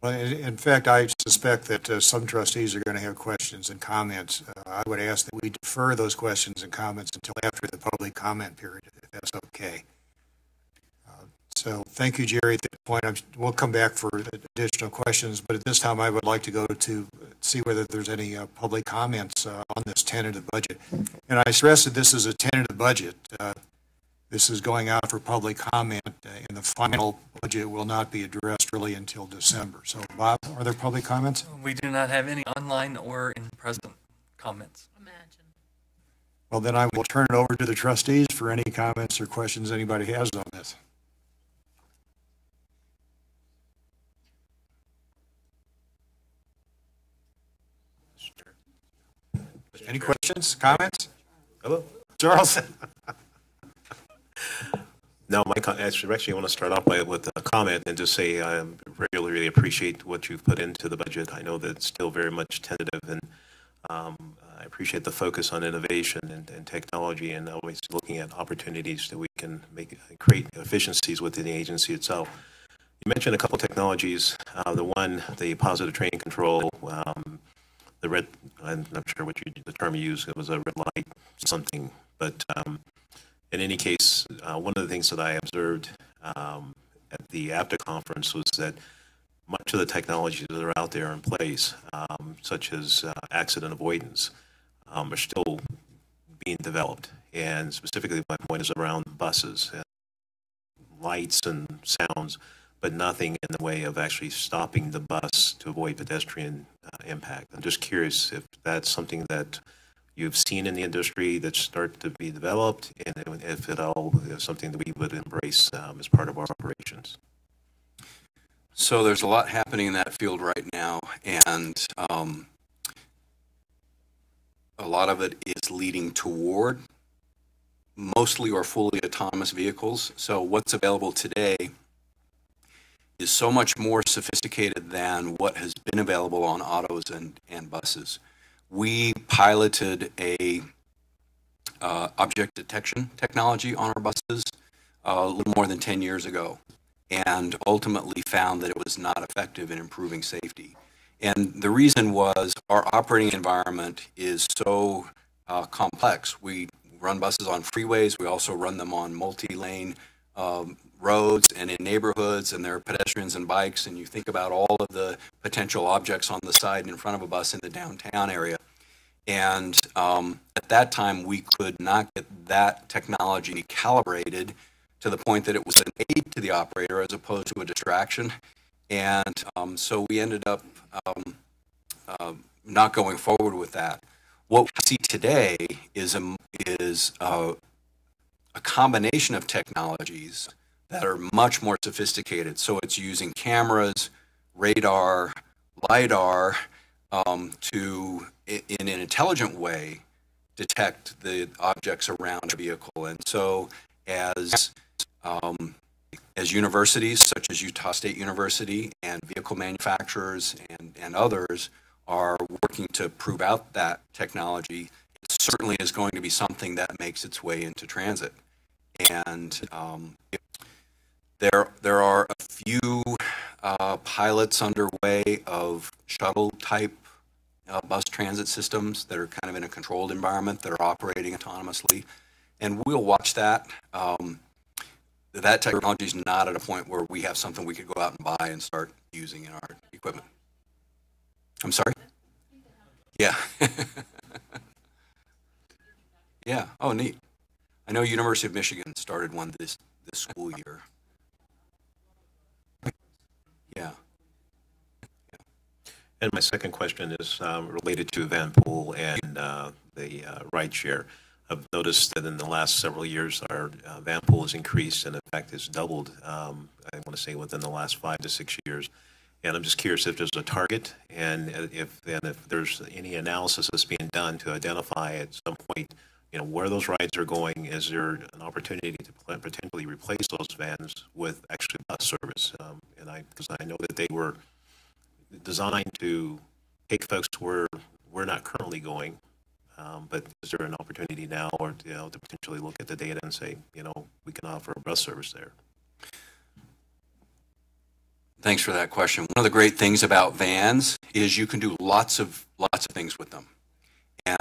Well, in fact, I suspect that some trustees are going to have questions and comments. I would ask that we defer those questions and comments until after the public comment period, if that's okay. So thank you, Jerry. At this point, we'll come back for additional questions, but at this time, I would like to go to see whether there's any public comments on this tentative budget. And I stress that this is a tentative budget. This is going out for public comment, and the final budget will not be addressed really until December. So, Bob, are there public comments? We do not have any online or in-person comments. Imagine. Well, then I will turn it over to the trustees for any comments or questions anybody has on this. Any questions, comments? Hello? Charles? No, actually, I want to start off with a comment and just say I really appreciate what you've put into the budget. I know that it's still very much tentative, and I appreciate the focus on innovation and technology, and always looking at opportunities that we can create efficiencies within the agency itself. You mentioned a couple technologies. The positive train control, the red, I'm not sure what the term you used, it was a red light something, but in any case, one of the things that I observed at the APTA conference was that much of the technologies that are out there in place, such as accident avoidance, are still being developed. And specifically, my point is around buses, lights and sounds, but nothing in the way of actually stopping the bus to avoid pedestrian impact. I'm just curious if that's something that you've seen in the industry that start to be developed, and if at all is something that we would embrace as part of our operations. So there's a lot happening in that field right now, and a lot of it is leading toward mostly or fully autonomous vehicles. So what's available today is so much more sophisticated than what has been available on autos and buses. We piloted a object detection technology on our buses a little more than 10 years ago, and ultimately found that it was not effective in improving safety. And the reason was our operating environment is so complex. We run buses on freeways. We also run them on multi-lane roads and in neighborhoods, and there are pedestrians and bikes, and you think about all of the potential objects on the side and in front of a bus in the downtown area. And at that time, we could not get that technology calibrated to the point that it was an aid to the operator as opposed to a distraction. And so we ended up not going forward with that. What we see today is a combination of technologies that are much more sophisticated. So it's using cameras, radar, LiDAR to, in an intelligent way, detect the objects around a vehicle. And so as universities such as Utah State University and vehicle manufacturers and others are working to prove out that technology, it certainly is going to be something that makes its way into transit. And there are a few pilots underway of shuttle-type bus transit systems that are kind of in a controlled environment that are operating autonomously, and we'll watch that. That technology is not at a point where we have something we could go out and buy and start using in our equipment. I'm sorry? Yeah. Yeah. Oh, neat. I know University of Michigan started one this school year. Yeah. And my second question is related to Vanpool and the ride share. I've noticed that in the last several years, our Vanpool has increased, and in fact, has doubled, I want to say, within the last 5 to 6 years. And I'm just curious if there's a target, and if there's any analysis that's being done to identify at some point, where those rides are going. Is there an opportunity to potentially replace those vans with actually bus service? Because I know that they were designed to take folks where we're not currently going. But is there an opportunity now, or to potentially look at the data and say, we can offer a bus service there? Thanks for that question. One of the great things about vans is you can do lots of things with them.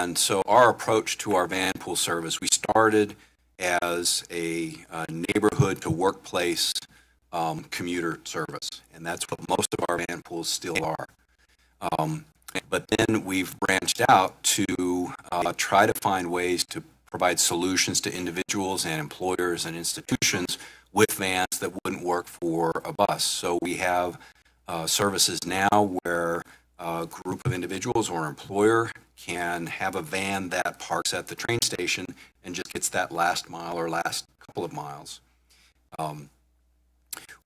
And so our approach to our van pool service, we started as a neighborhood to workplace commuter service, and that's what most of our van pools still are. But then we've branched out to try to find ways to provide solutions to individuals and employers and institutions with vans that wouldn't work for a bus. So we have services now where a group of individuals or an employer can have a van that parks at the train station and just gets that last mile or last couple of miles.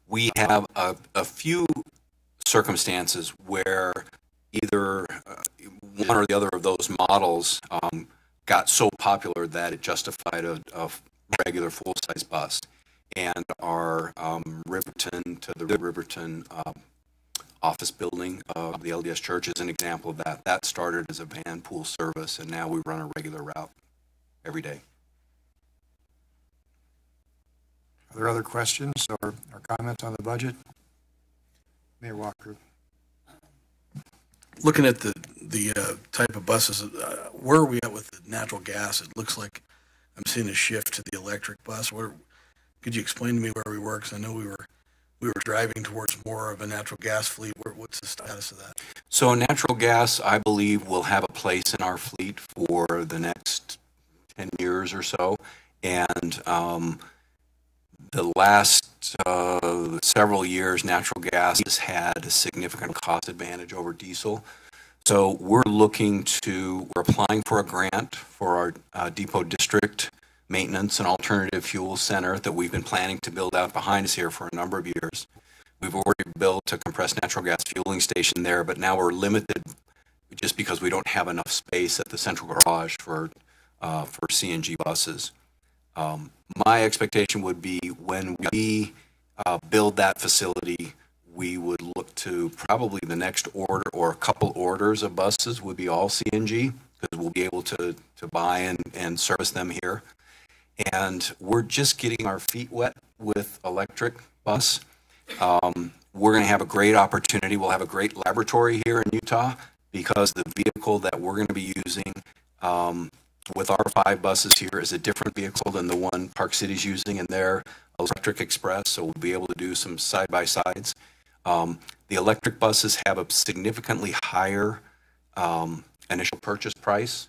We have a few circumstances where either one or the other of those models got so popular that it justified a regular full-size bus. And our Riverton to the Riverton office building of the LDS Church is an example of that. That started as a van pool service, and now we run a regular route every day. Are there other questions or comments on the budget? Mayor Walker. Looking at the type of buses, where are we at with the natural gas? It looks like I'm seeing a shift to the electric bus. Could you explain to me where we were? Because I know we were we were driving towards more of a natural gas fleet. What's the status of that? So natural gas, I believe, will have a place in our fleet for the next 10 years or so. And the last several years, natural gas has had a significant cost advantage over diesel. So we're applying for a grant for our depot district maintenance and alternative fuel center that we've been planning to build out behind us here for a number of years. We've already built a compressed natural gas fueling station there, but now we're limited just because we don't have enough space at the central garage for CNG buses. My expectation would be when we build that facility, we would look to probably the next order or a couple orders of buses would be all CNG, because we'll be able to buy and service them here. And we're just getting our feet wet with electric bus. We're going to have a great opportunity. We'll have a great laboratory here in Utah, because the vehicle that we're going to be using with our 5 buses here is a different vehicle than the one Park City's using in their electric express. So we'll be able to do some side-by-sides. The electric buses have a significantly higher initial purchase price.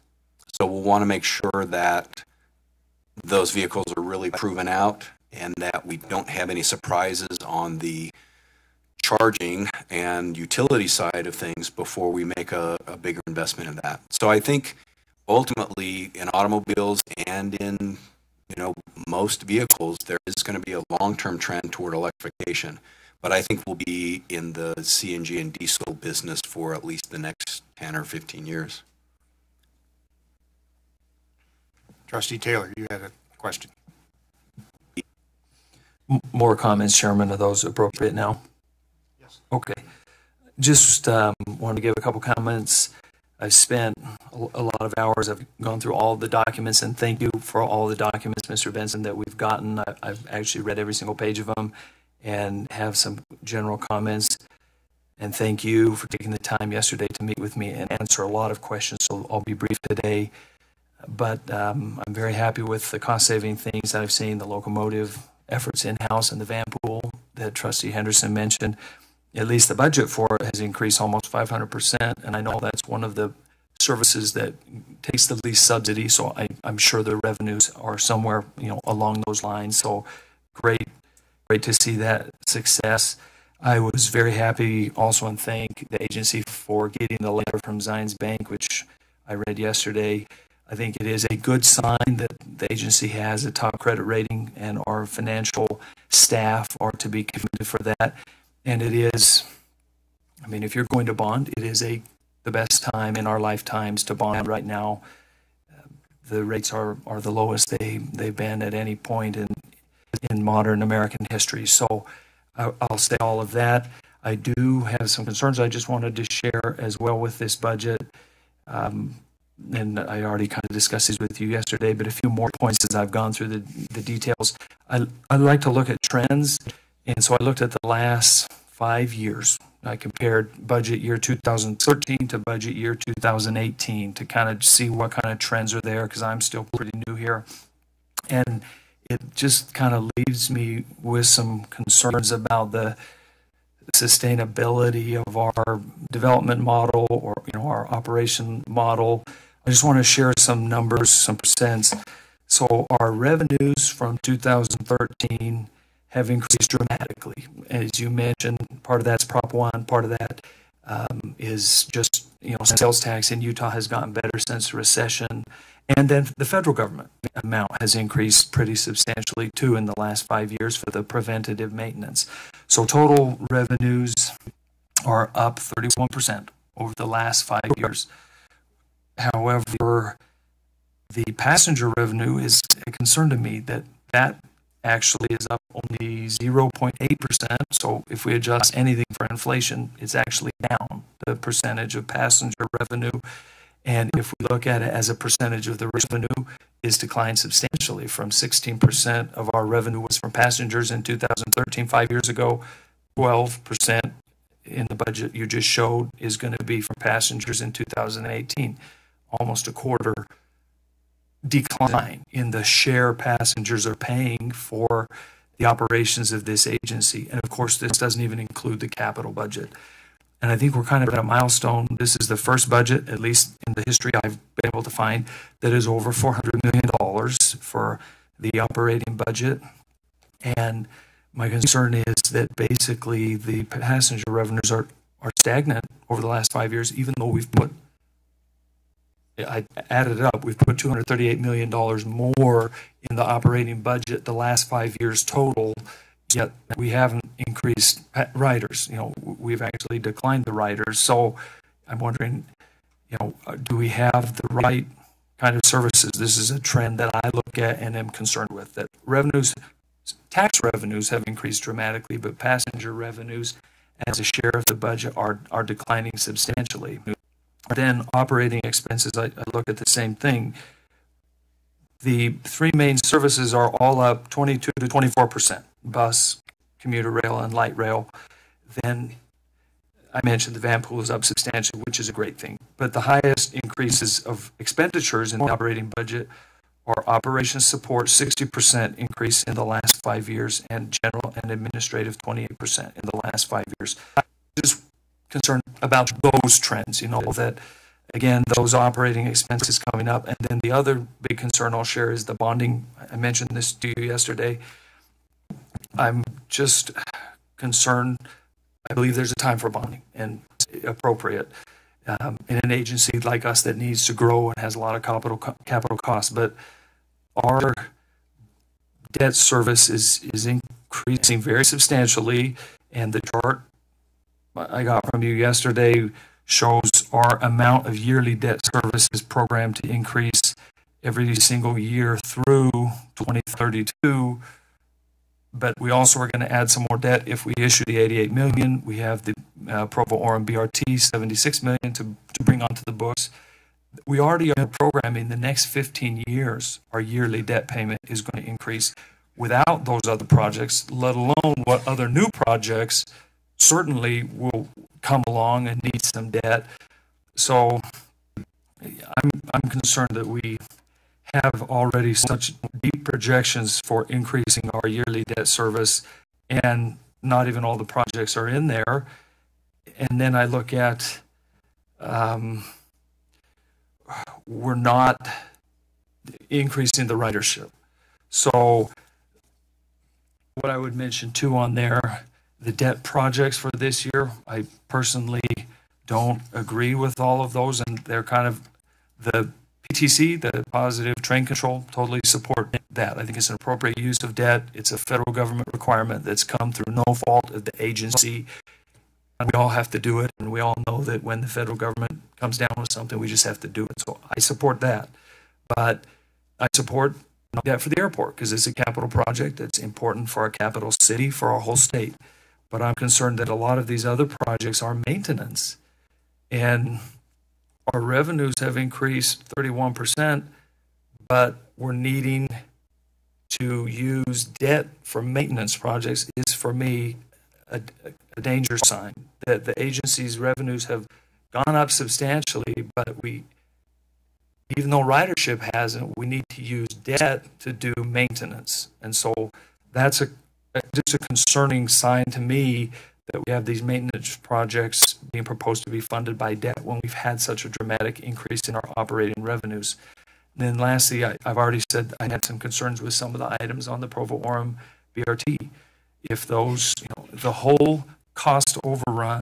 So we'll want to make sure that those vehicles are really proven out and that we don't have any surprises on the charging and utility side of things before we make a bigger investment in that. So I think ultimately in automobiles and in most vehicles, there is going to be a long-term trend toward electrification. But I think we'll be in the CNG and diesel business for at least the next 10 or 15 years. Trustee Taylor, you had a question. More comments, Chairman. Are those appropriate now? Yes. Okay. Just wanted to give a couple comments. I've spent a lot of hours. I've gone through all the documents, and thank you for all the documents, Mr. Benson, that we've gotten. I've actually read every single page of them and have some general comments. And thank you for taking the time yesterday to meet with me and answer a lot of questions. So I'll be brief today. But I'm very happy with the cost-saving things that I've seen, the locomotive efforts in-house and the van pool that Trustee Henderson mentioned. At least the budget for it has increased almost 500%, and I know that's one of the services that takes the least subsidy, so I'm sure the revenues are somewhere along those lines. So great to see that success. I was very happy also and thank the agency for getting the letter from Zions Bank, which I read yesterday. I think it is a good sign that the agency has a top credit rating and our financial staff are to be committed for that. And it is, if you're going to bond, it is the best time in our lifetimes to bond right now. The rates are the lowest they've been at any point in modern American history. So I'll say all of that. I do have some concerns I just wanted to share as well with this budget. And I already kind of discussed these with you yesterday, but a few more points as I've gone through the details. I like to look at trends, and so I looked at the last 5 years. I compared budget year 2013 to budget year 2018 to kind of see what kind of trends are there, because I'm still pretty new here. And it just kind of leaves me with some concerns about the sustainability of our development model or our operation model. I just want to share some numbers, some percents. So our revenues from 2013 have increased dramatically. As you mentioned, part of that's Prop 1, part of that is just, sales tax in Utah has gotten better since the recession. And then the federal government amount has increased pretty substantially too in the last 5 years for the preventative maintenance. So total revenues are up 31% over the last 5 years. However, the passenger revenue is a concern to me that actually is up only 0.8%. So if we adjust anything for inflation, it's actually down, the percentage of passenger revenue. And if we look at it as a percentage of the revenue, is declined substantially from 16% of our revenue was from passengers in 2013, 5 years ago, 12% in the budget you just showed is going to be from passengers in 2018. Almost a quarter decline in the share passengers are paying for the operations of this agency. And of course, this doesn't even include the capital budget. And I think we're kind of at a milestone. This is the first budget, at least in the history I've been able to find, that is over $400 million for the operating budget. And my concern is that basically the passenger revenues are stagnant over the last 5 years, even though I added it up, we've put $238 million more in the operating budget the last 5 years total, yet we haven't increased riders. We've actually declined the riders. So I'm wondering, do we have the right kind of services? This is a trend that I look at and am concerned with, that tax revenues have increased dramatically, but passenger revenues as a share of the budget are declining substantially. Then operating expenses, I look at the same thing. The three main services are all up 22 to 24%, bus, commuter rail, and light rail. Then I mentioned the van pool is up substantially, which is a great thing. But the highest increases of expenditures in the operating budget are operations support, 60% increase in the last 5 years, and general and administrative, 28% in the last 5 years. Just concerned about those trends, that, again, those operating expenses coming up. And then the other big concern I'll share is the bonding. I mentioned this to you yesterday. I'm just concerned. I believe there's a time for bonding and it's appropriate in an agency like us that needs to grow and has a lot of capital costs. But our debt service is increasing very substantially, and the chart I got from you yesterday shows our amount of yearly debt service is programmed to increase every single year through 2032. But we also are going to add some more debt if we issue the $88 million. We have the Provo Orem BRT, $76 million to bring onto the books. We already are programming the next 15 years. Our yearly debt payment is going to increase without those other projects, let alone what other new projects certainly will come along and need some debt. So I'm concerned that we have already such deep projections for increasing our yearly debt service, and not even all the projects are in there. And then I look at, we're not increasing the ridership. So what I would mention too on there, the debt projects for this year, I personally don't agree with all of those, and they're kind of the PTC, the positive train control, totally support that. I think it's an appropriate use of debt. It's a federal government requirement that's come through no fault of the agency. And we all have to do it, and we all know that when the federal government comes down with something, we just have to do it. So I support that. But I support debt for the airport because it's a capital project that's important for our capital city, for our whole state. But I'm concerned that a lot of these other projects are maintenance. And our revenues have increased 31%, but we're needing to use debt for maintenance projects is, for me, a danger sign. That the agency's revenues have gone up substantially, but even though ridership hasn't, we need to use debt to do maintenance. And so that's just a concerning sign to me that we have these maintenance projects being proposed to be funded by debt when we've had such a dramatic increase in our operating revenues. And then lastly, I've already said I had some concerns with some of the items on the Provo Orem BRT. If those, the whole cost overrun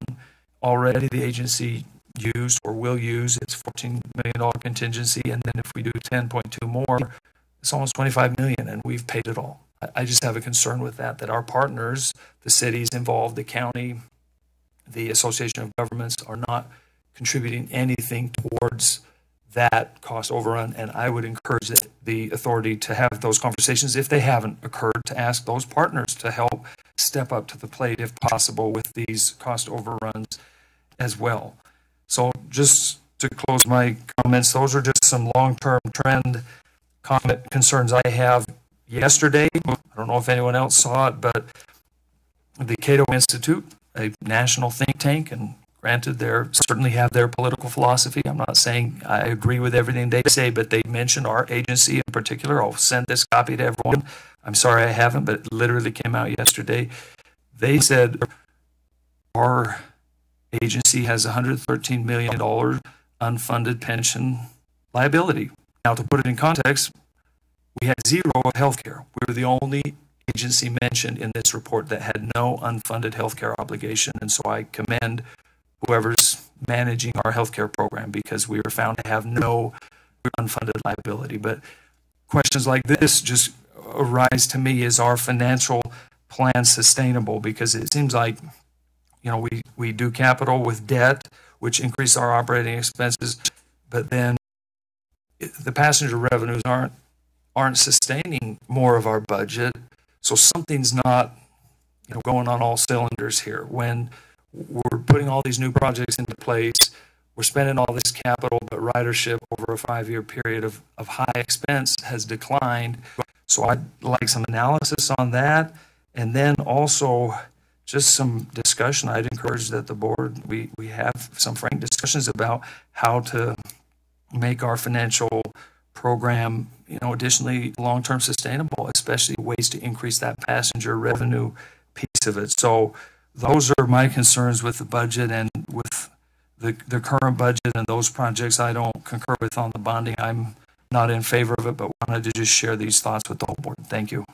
already the agency used or will use its $14 million contingency, and then if we do 10.2 more, it's almost $25 million, and we've paid it all. I just have a concern with that our partners, the cities involved, the county, the Association of Governments, are not contributing anything towards that cost overrun. And I would encourage the authority to have those conversations, if they haven't occurred, to ask those partners to help step up to the plate, if possible, with these cost overruns as well. So just to close my comments, those are just some long-term trend concerns I have. Yesterday, I don't know if anyone else saw it, but the Cato Institute, a national think tank, and granted, they certainly have their political philosophy. I'm not saying I agree with everything they say, but they mentioned our agency in particular. I'll send this copy to everyone. I'm sorry I haven't, but it literally came out yesterday. They said our agency has $113 million unfunded pension liability. Now, to put it in context, we had zero healthcare. We were the only agency mentioned in this report that had no unfunded healthcare obligation. And so I commend whoever's managing our healthcare program, because we were found to have no unfunded liability. But questions like this just arise to me: is our financial plan sustainable? Because it seems like, you know, we do capital with debt, which increase our operating expenses, but then the passenger revenues aren't sustaining more of our budget. So something's not, you know, going on all cylinders here. When we're putting all these new projects into place, we're spending all this capital, but ridership over a 5-year period of high expense has declined. So I'd like some analysis on that. And then also just some discussion. I'd encourage that the board, we have some frank discussions about how to make our financial program, you know, additionally long-term sustainable, especially ways to increase that passenger revenue piece of it. So those are my concerns with the budget, and with the current budget and those projects I don't concur with on the bonding. I'm not in favor of it, but wanted to just share these thoughts with the whole board. Thank you.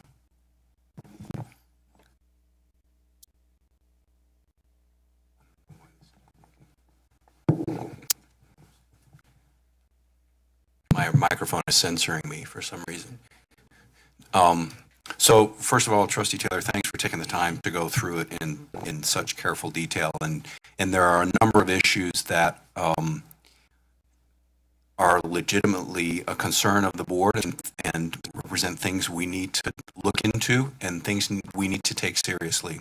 My microphone is censoring me for some reason. So first of all, Trustee Taylor, thanks for taking the time to go through it in such careful detail. And there are a number of issues that are legitimately a concern of the board and represent things we need to look into and things we need to take seriously.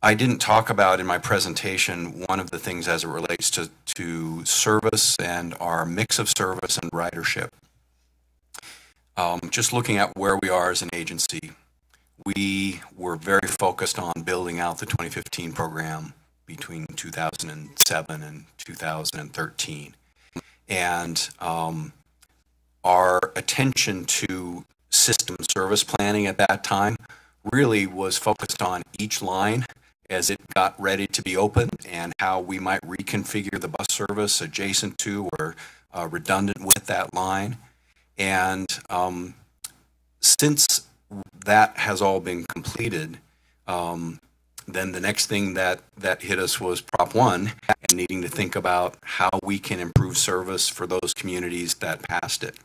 I didn't talk about in my presentation one of the things as it relates to service and our mix of service and ridership. Just looking at where we are as an agency, we were very focused on building out the 2015 program between 2007 and 2013. And our attention to system service planning at that time really was focused on each line as it got ready to be open and how we might reconfigure the bus service adjacent to or redundant with that line. And since that has all been completed, then the next thing that hit us was Prop 1 and needing to think about how we can improve service for those communities that passed it.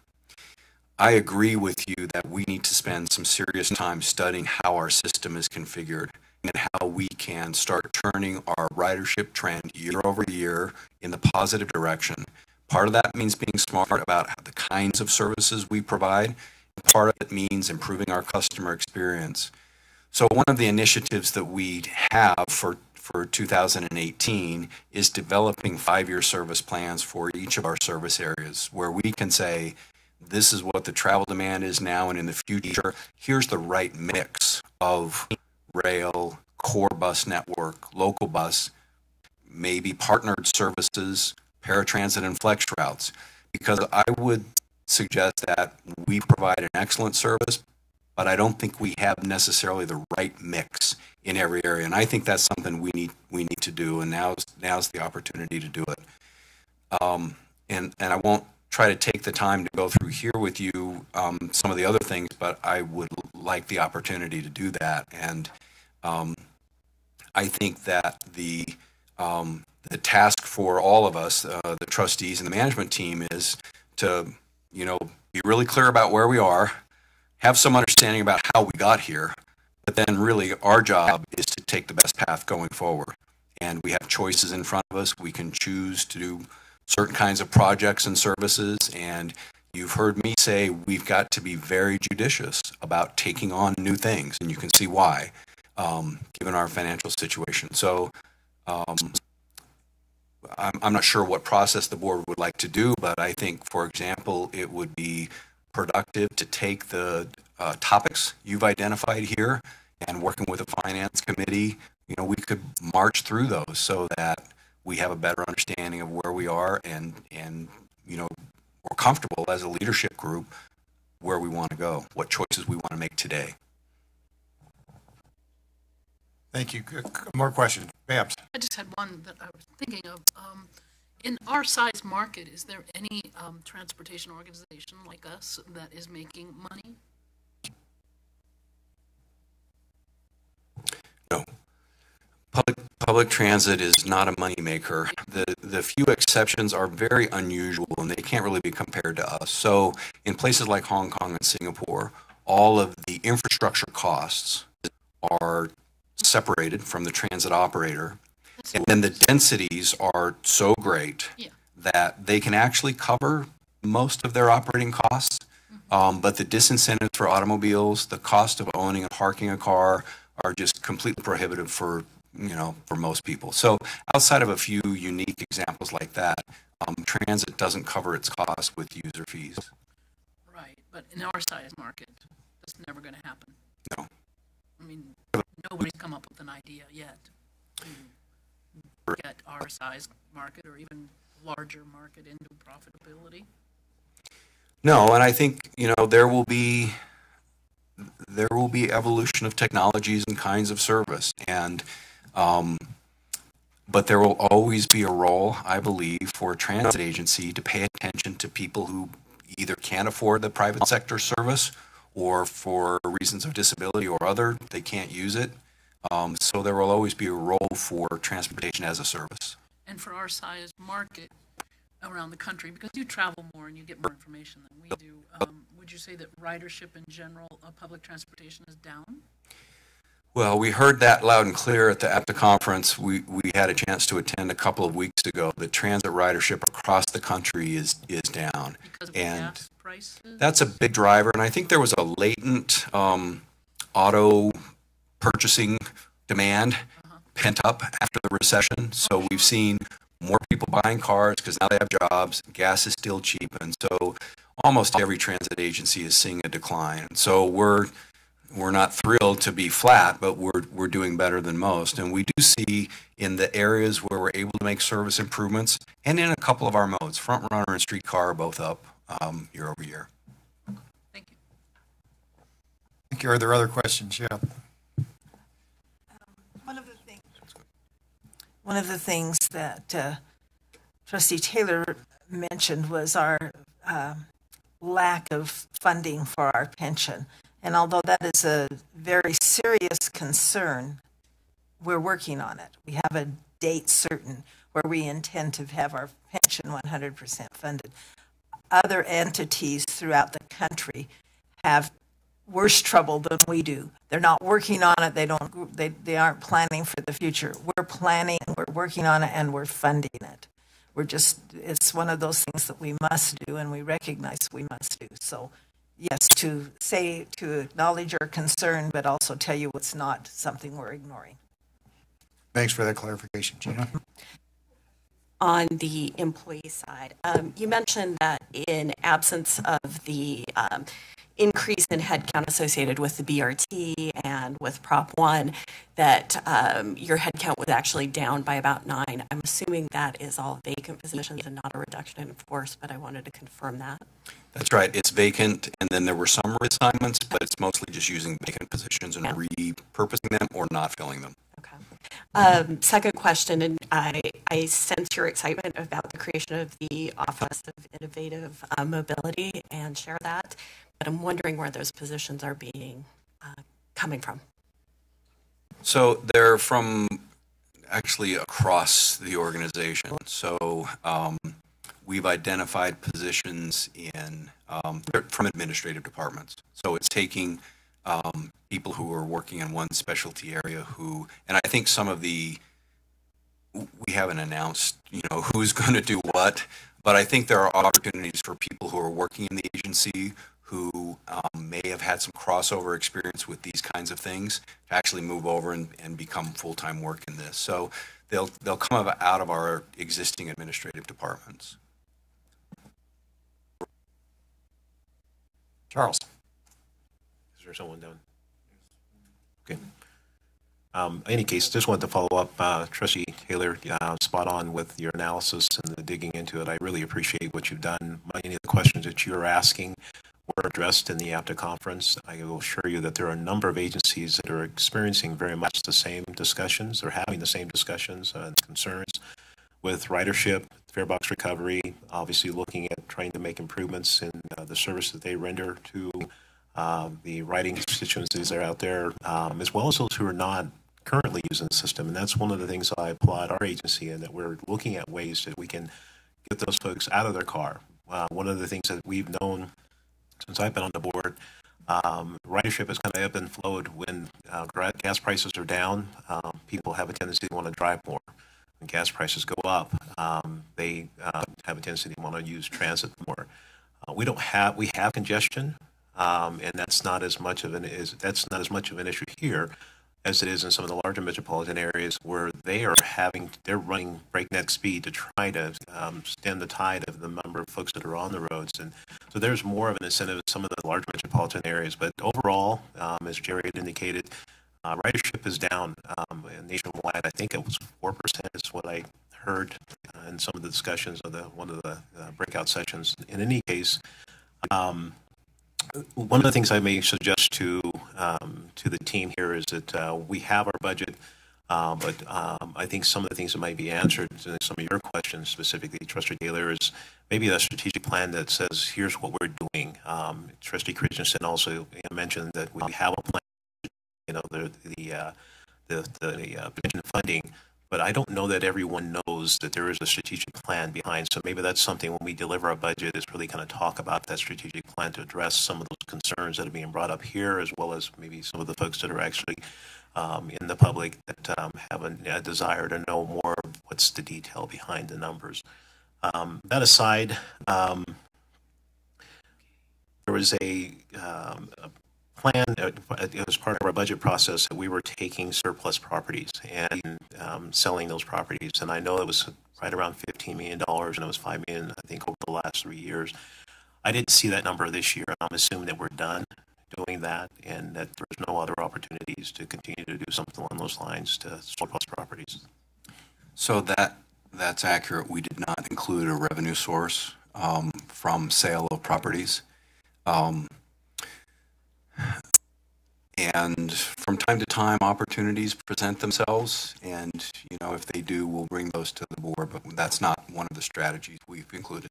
I agree with you that we need to spend some serious time studying how our system is configured and how we can start turning our ridership trend year over year in the positive direction. Part of that means being smart about the kinds of services we provide. Part of it means improving our customer experience. So one of the initiatives that we have for 2018 is developing 5-year service plans for each of our service areas, where we can say, this is what the travel demand is now and in the future. Here's the right mix of rail, core bus network, local bus, maybe partnered services, paratransit and flex routes. Because I would suggest that we provide an excellent service, but I don't think we have necessarily the right mix in every area. And I think that's something we need to do, and now's the opportunity to do it. And I won't try to take the time to go through here with you some of the other things, but I would like the opportunity to do that. And I think that the task for all of us, the trustees and the management team, is to, you know, be really clear about where we are, have some understanding about how we got here, but then really our job is to take the best path going forward. And we have choices in front of us. We can choose to do certain kinds of projects and services, and you've heard me say we've got to be very judicious about taking on new things, and you can see why, given our financial situation. So I'm not sure what process the board would like to do, but I think, for example, it would be productive to take the topics you've identified here, and working with the finance committee, you know, we could march through those so that we have a better understanding of where we are, and you know, we're comfortable as a leadership group where we want to go, what choices we want to make today. Thank you. More questions? Babs? I just had one that I was thinking of. In our size market, is there any transportation organization like us that is making money? No. Public transit is not a moneymaker. The few exceptions are very unusual and they can't really be compared to us. So in places like Hong Kong and Singapore, all of the infrastructure costs are separated from the transit operator. And then the densities are so great that they can actually cover most of their operating costs. But the disincentives for automobiles, the cost of owning and parking a car are just completely prohibitive for most people. So outside of a few unique examples like that, transit doesn't cover its costs with user fees. Right, but in our size market, that's never going to happen. No. I mean, nobody's come up with an idea yet to get our size market or even larger market into profitability. No, and I think, there will be evolution of technologies and kinds of service, and but there will always be a role, I believe, for a transit agency to pay attention to people who either can't afford the private sector service or for reasons of disability or other, they can't use it. So there will always be a role for transportation as a service. And for our size market around the country, because you travel more and you get more information than we do, would you say that ridership in general of public transportation is down? Well, we heard that loud and clear at the conference we had a chance to attend a couple of weeks ago. The transit ridership across the country is down. Because of and gas prices? That's a big driver, and I think there was a latent auto purchasing demand pent up after the recession. So we've seen more people buying cars because now they have jobs, gas is still cheap, and so almost every transit agency is seeing a decline. So we're not thrilled to be flat, but we're doing better than most. And we do see in the areas where we're able to make service improvements, and in a couple of our modes, front runner and streetcar are both up year over year. Thank you. Thank you. Are there other questions? Yeah. One of the things that Trustee Taylor mentioned was our lack of funding for our pension. And although that is a very serious concern, we're working on it. We have a date certain where we intend to have our pension 100% funded. Other entities throughout the country have worse trouble than we do. They're not working on it. They aren't planning for the future. We're planning, we're working on it, and we're funding it. It's one of those things that we must do, and we recognize we must do. So yes, to acknowledge our concern, but also tell you it's not something we're ignoring. Thanks for that clarification, Gina. On the employee side, you mentioned that in absence of the increase in headcount associated with the BRT and with Prop 1, that your headcount was actually down by about 9. I'm assuming that is all vacant positions and not a reduction in force, but I wanted to confirm that. That's right. It's vacant, and then there were some reassignments, but it's mostly just using vacant positions and repurposing them or not filling them. Okay. Second question, and I sense your excitement about the creation of the Office of Innovative Mobility and share that, but I'm wondering where those positions are being coming from. So they're from actually across the organization. So we've identified positions from administrative departments. So it's taking people who are working in one specialty area and I think we haven't announced, who's going to do what, but I think there are opportunities for people who are working in the agency who may have had some crossover experience with these kinds of things to actually move over and become full-time work in this. So they'll come out of our existing administrative departments. Charles. Is there someone down? Okay. In any case, just wanted to follow up, Trustee Taylor, spot on with your analysis and the digging into it. I really appreciate what you've done. Many of the questions that you're asking were addressed in the APTA conference. I will assure you that there are a number of agencies that are experiencing very much the same discussions, or having the same discussions and concerns with ridership, fare box recovery, obviously looking at trying to make improvements in the service that they render to the riding constituencies that are out there, as well as those who are not currently using the system. And that's one of the things I applaud our agency in, that we're looking at ways that we can get those folks out of their car. One of the things that we've known since I've been on the board, ridership has kind of ebbed and flowed. When gas prices are down, people have a tendency to want to drive more. When gas prices go up, they have a tendency to want to use transit more. We have congestion, and that's not as much of an issue here as it is in some of the larger metropolitan areas, where they're running breakneck speed to try to stem the tide of the number of folks that are on the roads. And so there's more of an incentive in some of the large metropolitan areas. But overall, as Jerry had indicated, ridership is down nationwide. I think it was 4% is what I heard in some of the discussions of one of the breakout sessions. In any case, one of the things I may suggest to the team here is that we have our budget, but I think some of the things that might be answered in some of your questions, specifically, Trustee Taylor, is maybe a strategic plan that says, here's what we're doing. Trustee Christensen also mentioned that we have a plan, the pension funding, but I don't know that everyone knows that there is a strategic plan behind. So maybe that's something when we deliver a budget, is really kind of talk about that strategic plan to address some of those concerns that are being brought up here, as well as maybe some of the folks that are actually in the public that have a desire to know more of what's the detail behind the numbers. That aside, there was a plan, it was part of our budget process, that we were taking surplus properties and selling those properties. And I know it was right around $15 million, and it was $5 million, I think, over the last 3 years. I didn't see that number this year. I'm assuming that we're done doing that, and that there's no other opportunities to continue to do something along those lines to surplus properties. So that's accurate. We did not include a revenue source from sale of properties. And from time to time, opportunities present themselves, and if they do, we'll bring those to the board. But that's not one of the strategies we've included.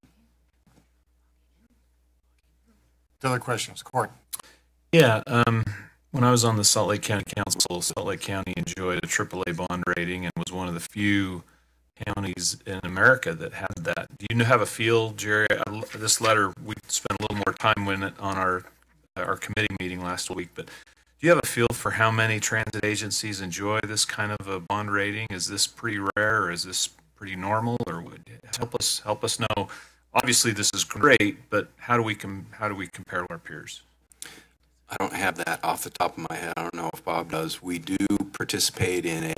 Other questions, Court? Yeah, when I was on the Salt Lake County Council, Salt Lake County enjoyed a AAA bond rating and was one of the few counties in America that had that. Do you have a feel, Jerry? This letter, we spent a little more time with it on our committee meeting last week, but do you have a feel for how many transit agencies enjoy this kind of a bond rating? Is this pretty rare, or is this pretty normal, or would help us know? Obviously, this is great, but how do we compare to our peers? I don't have that off the top of my head. I don't know if Bob does. We do participate in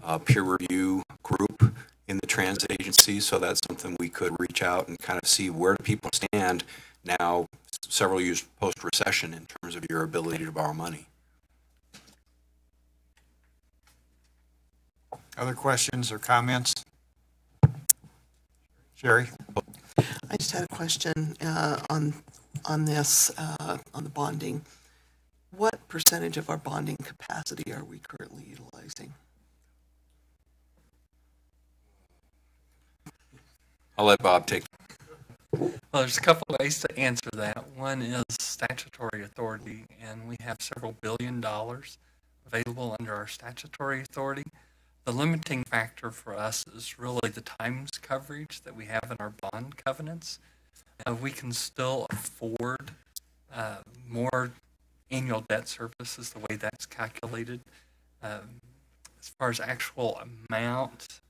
a peer review group in the transit agency, so that's something we could reach out and kind of see where do people stand now, several years post-recession, in terms of your ability to borrow money. Other questions or comments? Jerry? I just had a question on this, on the bonding. What percentage of our bonding capacity are we currently utilizing? I'll let Bob take. Well, there's a couple of ways to answer that. One is statutory authority, and we have several $1 billion available under our statutory authority. The limiting factor for us is really the times coverage that we have in our bond covenants. We can still afford more annual debt service is the way that's calculated. As far as actual amount,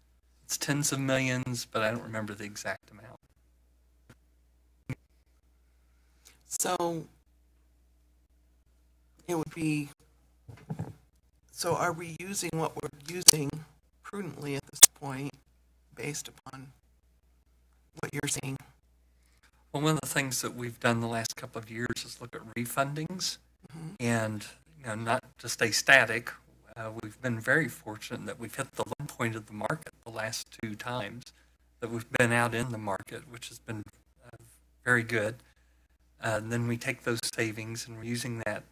it's tens of millions, but I don't remember the exact amount. So it would be, so are we using what we're using prudently at this point based upon what you're seeing? Well, one of the things that we've done the last couple of years is look at refundings, and not to stay static. We've been very fortunate that we've hit the low point of the market the last 2 times that we've been out in the market, which has been very good. Then we take those savings and we're using that,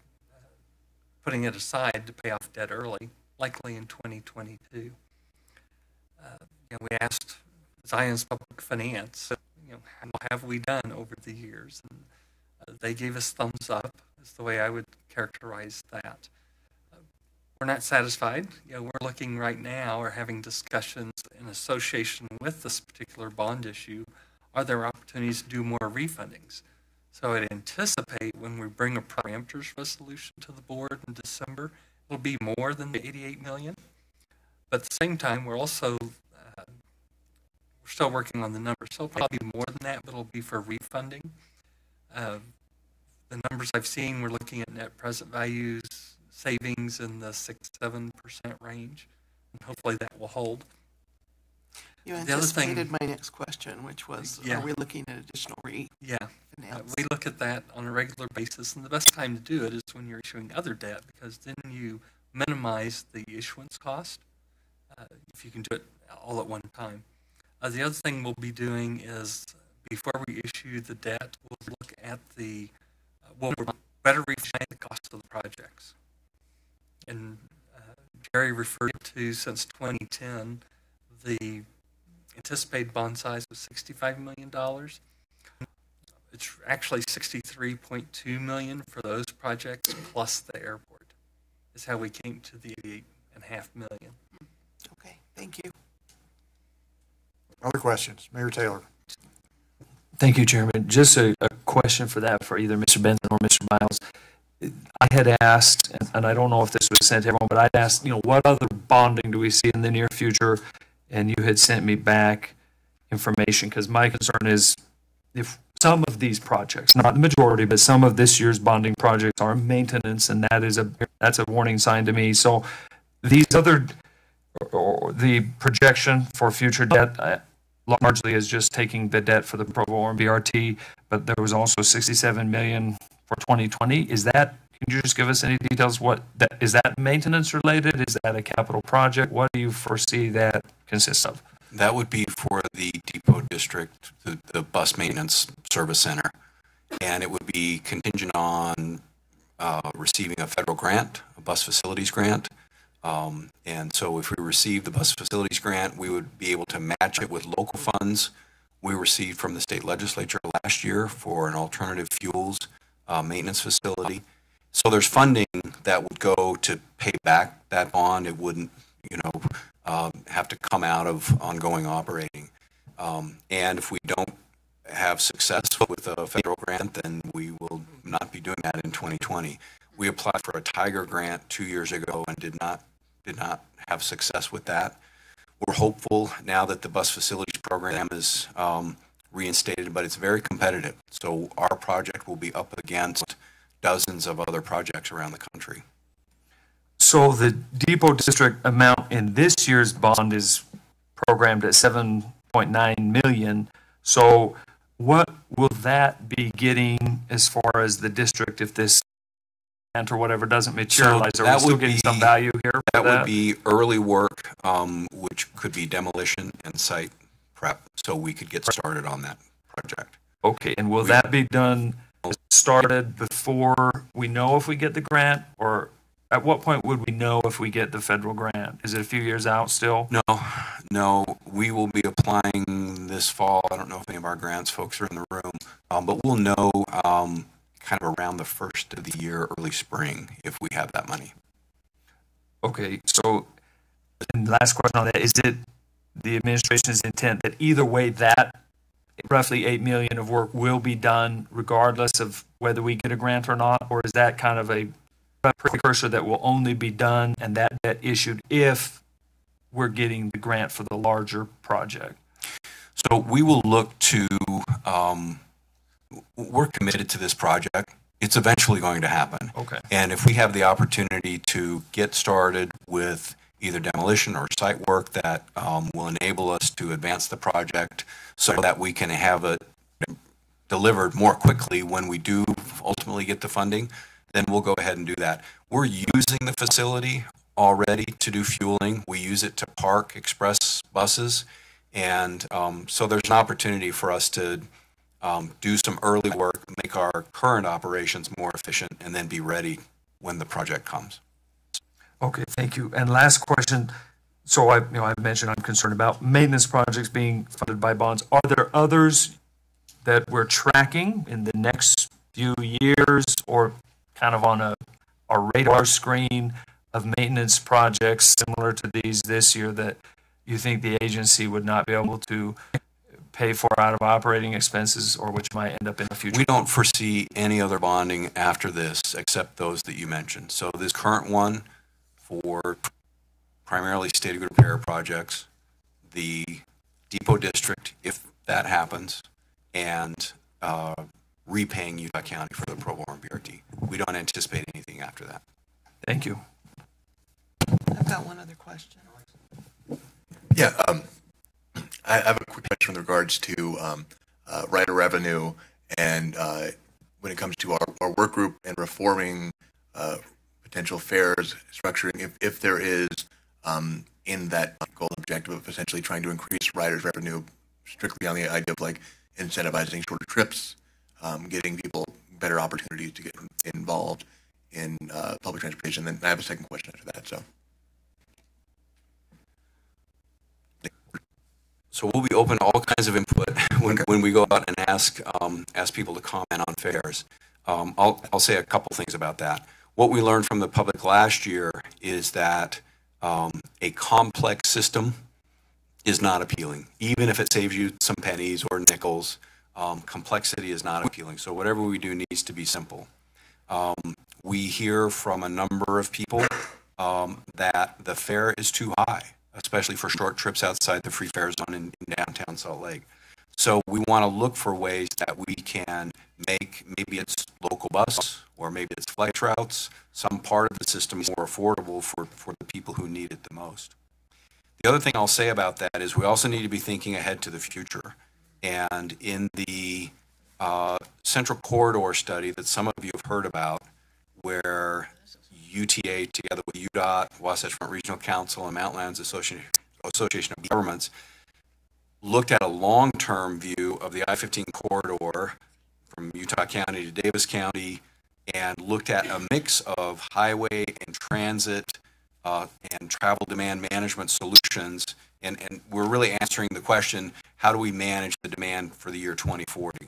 putting it aside to pay off debt early, likely in 2022. We asked Zion's Public Finance, how have we done over the years? And they gave us thumbs up, is the way I would characterize that. We're not satisfied. We're looking right now or having discussions in association with this particular bond issue. Are there opportunities to do more refundings? So I'd anticipate when we bring a parameters resolution to the board in December, it'll be more than the 88 million. But at the same time, we're also we're still working on the numbers, so it'll probably be more than that, but it'll be for refunding. The numbers I've seen, we're looking at net present values, savings in the 6-7% range, and hopefully that will hold. You anticipated my next question, which was, are we looking at additional finance? We look at that on a regular basis, and the best time to do it is when you're issuing other debt, because then you minimize the issuance cost if you can do it all at one time. The other thing we'll be doing is, before we issue the debt, we'll look at we'll better refine the cost of the projects. And Jerry referred to, since 2010, the anticipated bond size was $65 million. It's actually $63.2 million for those projects plus the airport, is how we came to the $88.5 million. Okay, thank you. Other questions? Mayor Taylor. Thank you, Chairman. Just a question for that for either Mr. Benson or Mr. Miles. I had asked, and I don't know if this was sent to everyone, but I'd asked, what other bonding do we see in the near future? And you had sent me back information, because my concern is if some of these projects, not the majority, but some of this year's bonding projects are maintenance, and that's a warning sign to me. So these other, or the projection for future debt, largely is just taking the debt for the Provo and BRT, but there was also $67 million for 2020. Is that, can you just give us any details? Is that maintenance related? Is that a capital project? What do you foresee that consists of? That would be for the Depot District, the bus maintenance service center. And it would be contingent on receiving a federal grant, a bus facilities grant. And so if we receive the bus facilities grant, we would be able to match it with local funds we received from the state legislature last year for an alternative fuels maintenance facility. So there's funding that would go to pay back that bond. It wouldn't, have to come out of ongoing operating. And if we don't have success with a federal grant, then we will not be doing that in 2020. We applied for a Tiger grant 2 years ago and did not have success with that. We're hopeful now that the bus facilities program is reinstated, but it's very competitive. So our project will be up against dozens of other projects around the country. So the Depot District amount in this year's bond is programmed at $7.9 million. So what will that be getting as far as the district if this grant or whatever doesn't materialize? So are we still getting some value here for that? That would be early work, which could be demolition and site prep, so we could get started on that project. Okay, and will that be started before we know if we get the grant, or at what point would we know if we get the federal grant? Is it a few years out still? No, we will be applying this fall. I don't know if any of our grants folks are in the room, but we'll know kind of around the first of the year, early spring, if we have that money. Okay, so and last question on that, is it the administration's intent that either way that roughly $8 million of work will be done regardless of whether we get a grant or not, or is that kind of a precursor that will only be done and that debt issued if we're getting the grant for the larger project? So we will look to, we're committed to this project. It's eventually going to happen. Okay. And if we have the opportunity to get started with either demolition or site work that will enable us to advance the project so that we can have it delivered more quickly when we do ultimately get the funding, then we'll go ahead and do that. We're using the facility already to do fueling. We use it to park express buses. And so there's an opportunity for us to do some early work, make our current operations more efficient, and then be ready when the project comes. Okay, thank you. And last question. So I mentioned I'm concerned about maintenance projects being funded by bonds. Are there others that we're tracking in the next few years, or kind of on a radar screen of maintenance projects similar to these this year that you think the agency would not be able to pay for out of operating expenses, or which might end up in the future? We don't foresee any other bonding after this except those that you mentioned. So this current one for primarily state of good repair projects, the depot district, if that happens, and repaying Utah County for the pro forma BRT. We don't anticipate anything after that. Thank you. I've got one other question. Yeah, I have a quick question in regards to rider revenue, and when it comes to our work group and reforming potential fares structuring, if there is in that goal objective of essentially trying to increase riders revenue strictly on the idea of like incentivizing shorter trips, getting people better opportunities to get involved in public transportation. Then I have a second question after that. So we'll be open to all kinds of input when we go out and ask people to comment on fares. I'll say a couple things about that. What we learned from the public last year is that a complex system is not appealing. Even if it saves you some pennies or nickels, complexity is not appealing. So whatever we do needs to be simple. We hear from a number of people that the fare is too high, especially for short trips outside the free fare zone in downtown Salt Lake. So we want to look for ways that we can make, maybe it's local bus, or maybe it's flight routes, some part of the system more affordable for the people who need it the most. The other thing I'll say about that is we also need to be thinking ahead to the future. And in the Central Corridor study that some of you have heard about, where UTA, together with UDOT, Wasatch Front Regional Council, and Mountain Lands Association of Governments, looked at a long-term view of the I-15 corridor from Utah County to Davis County, and looked at a mix of highway and transit and travel demand management solutions. And we're really answering the question, how do we manage the demand for the year 2040?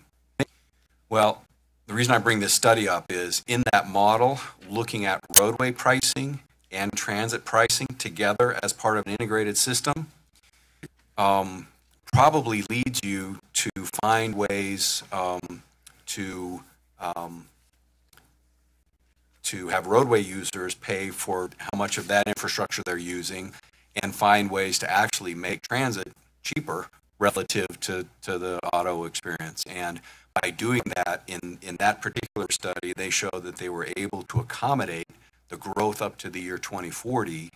Well, the reason I bring this study up is in that model, looking at roadway pricing and transit pricing together as part of an integrated system probably leads you to find ways to have roadway users pay for how much of that infrastructure they're using, and find ways to actually make transit cheaper relative to the auto experience. And by doing that, in that particular study, they showed that they were able to accommodate the growth up to the year 2040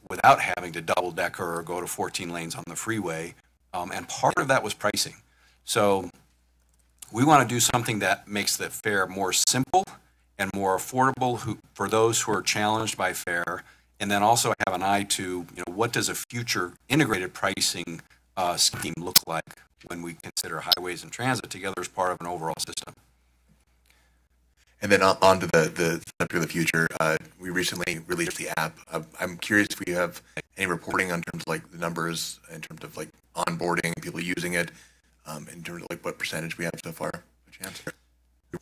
without having to double decker or go to 14 lanes on the freeway. And part of that was pricing. So we want to do something that makes the fare more simple and more affordable for those who are challenged by fare, and then also have an eye to, what does a future integrated pricing scheme look like when we consider highways and transit together as part of an overall system. And then on to the subject of the future, we recently released the app. I'm curious if we have any reporting on terms of like the numbers, in terms of like onboarding, people using it, in terms of like what percentage we have so far.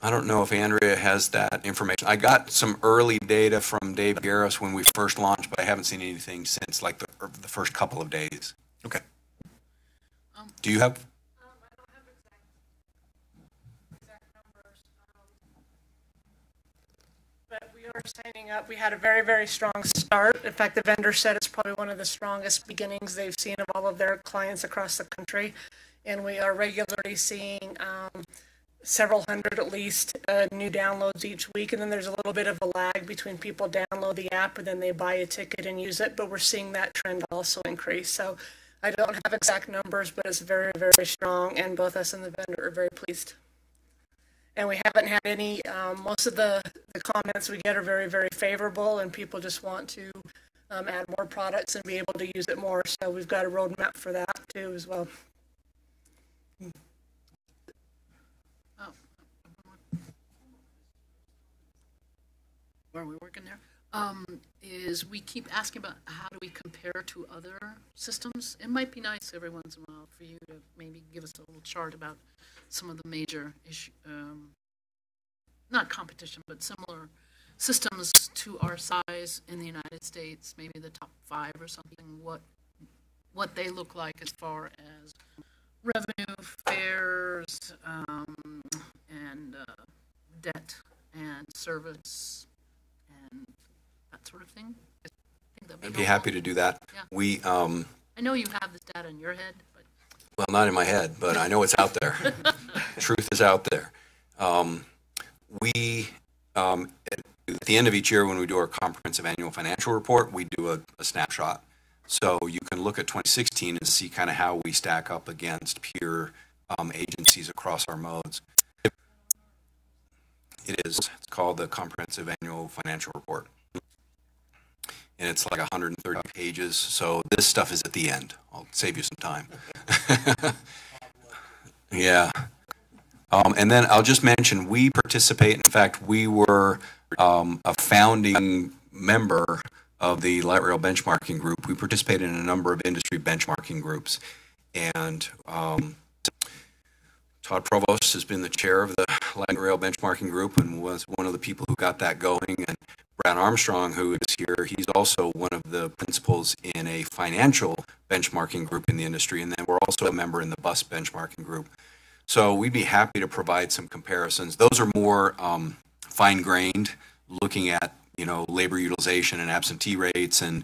I don't know if Andrea has that information. I got some early data from Dave Garris when we first launched, but I haven't seen anything since like the first couple of days. Okay. Do you have? I don't have exact numbers, but we are signing up. We had a very, very strong start. In fact, the vendor said it's probably one of the strongest beginnings they've seen of all of their clients across the country, and we are regularly seeing several hundred at least new downloads each week, and then there's a little bit of a lag between people download the app and then they buy a ticket and use it, but we're seeing that trend also increase. So I don't have exact numbers, but it's very, very strong, and both us and the vendor are very pleased. And we haven't had any, most of the comments we get are very, very favorable, and people just want to add more products and be able to use it more. So we've got a roadmap for that too as well. are we working there? Is we keep asking about how do we compare to other systems. It might be nice every once in a while for you to maybe give us a little chart about some of the major issue, not competition, but similar systems to our size in the United States, maybe the top 5 or something, what they look like as far as revenue, fares, and debt and service and that sort of thing. I think that'd I'd be happy to do that. Yeah. We, I know you have this data in your head, but well, not in my head, but I know it's out there. Truth is out there. At the end of each year when we do our comprehensive annual financial report, we do a snapshot. So you can look at 2016 and see kind of how we stack up against peer agencies across our modes. It's called the Comprehensive Annual Financial Report. And it's like 130 pages, so this stuff is at the end. I'll save you some time. Yeah. And then I'll just mention, we participate, in fact, we were a founding member of the light rail benchmarking group. We participated in a number of industry benchmarking groups. And Todd Provost has been the chair of the light rail benchmarking group and was one of the people who got that going. And Brad Armstrong, who is here, he's also one of the principals in a financial benchmarking group in the industry. And then we're also a member in the bus benchmarking group. So we'd be happy to provide some comparisons. Those are more fine-grained, looking at labor utilization and absentee rates and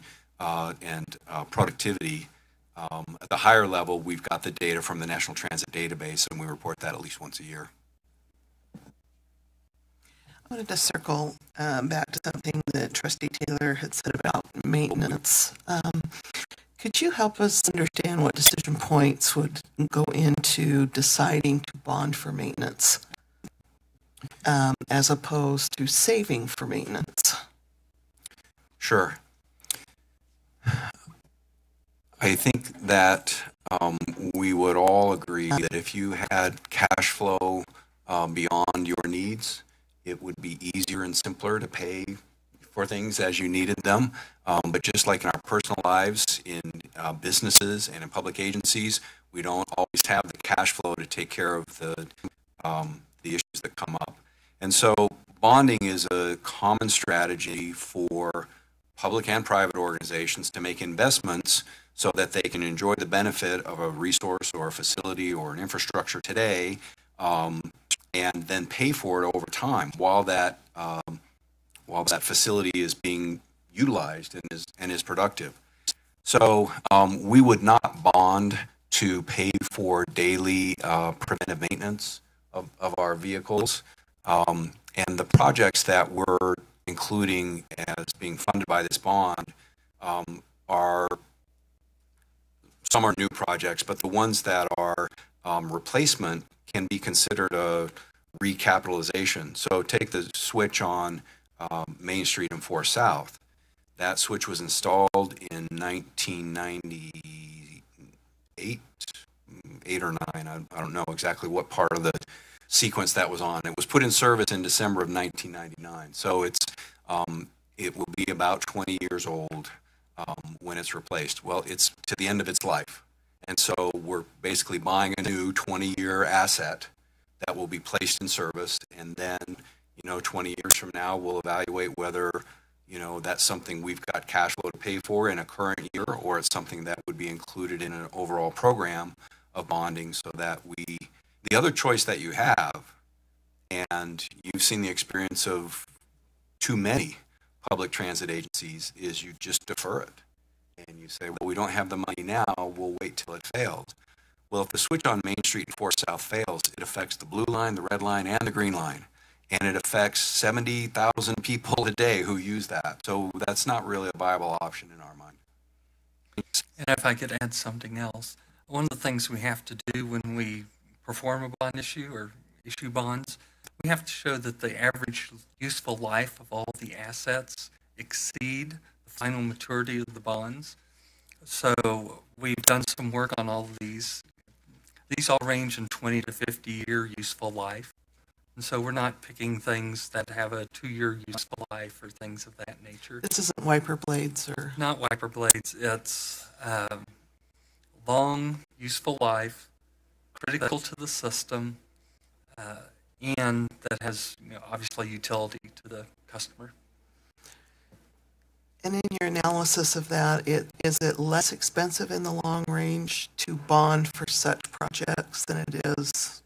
productivity. At the higher level, we've got the data from the National Transit Database, and we report that at least once a year. I wanted to circle back to something that Trustee Taylor had said about maintenance. Could you help us understand what decision points would go into deciding to bond for maintenance as opposed to saving for maintenance? Sure. I think that we would all agree that if you had cash flow beyond your needs, it would be easier and simpler to pay for things as you needed them. But just like in our personal lives, in businesses and in public agencies, we don't always have the cash flow to take care of the issues that come up. And so bonding is a common strategy for public and private organizations to make investments so that they can enjoy the benefit of a resource or a facility or an infrastructure today, and then pay for it over time while that facility is being utilized and is productive. So we would not bond to pay for daily preventive maintenance of our vehicles. And the projects that we're including as being funded by this bond are, some are new projects, but the ones that are replacement can be considered a recapitalization. So take the switch on Main Street and 4 South. That switch was installed in 1998, 8 or 9. I don't know exactly what part of the sequence that was on. It was put in service in December of 1999. So it will be about 20 years old when it's replaced. Well, it's to the end of its life. And so we're basically buying a new 20-year asset that will be placed in service. And then, 20 years from now, we'll evaluate whether, that's something we've got cash flow to pay for in a current year, or it's something that would be included in an overall program of bonding so that the other choice that you have, and you've seen the experience of too many public transit agencies, is you just defer it. And you say, well, we don't have the money now, we'll wait till it fails. Well, if the switch on Main Street and 4 South fails, it affects the blue line, the red line, and the green line. And it affects 70,000 people a day who use that. So that's not really a viable option in our mind. And if I could add something else, one of the things we have to do when we perform a bond issue or issue bonds, we have to show that the average useful life of all the assets exceed the final maturity of the bonds. So we've done some work on all of these. These all range in 20 to 50 year useful life. And so we're not picking things that have a 2-year useful life or things of that nature. This isn't wiper blades or? Not wiper blades. It's long, useful life, critical to the system, and that has, obviously utility to the customer. And in your analysis of that, is it less expensive in the long range to bond for such projects than it is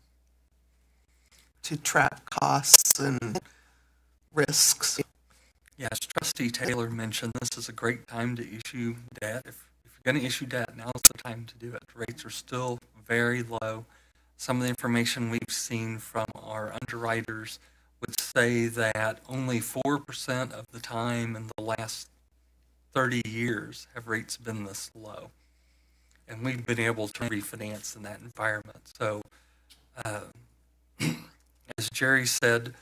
to track costs and risks? Yes, Trustee Taylor mentioned this is a great time to issue debt. If you're going to issue debt, now's the time to do it. Rates are still very low. Some of the information we've seen from our underwriters would say that only 4% of the time in the last 30 years have rates been this low. And we've been able to refinance in that environment. So, as Jerry said,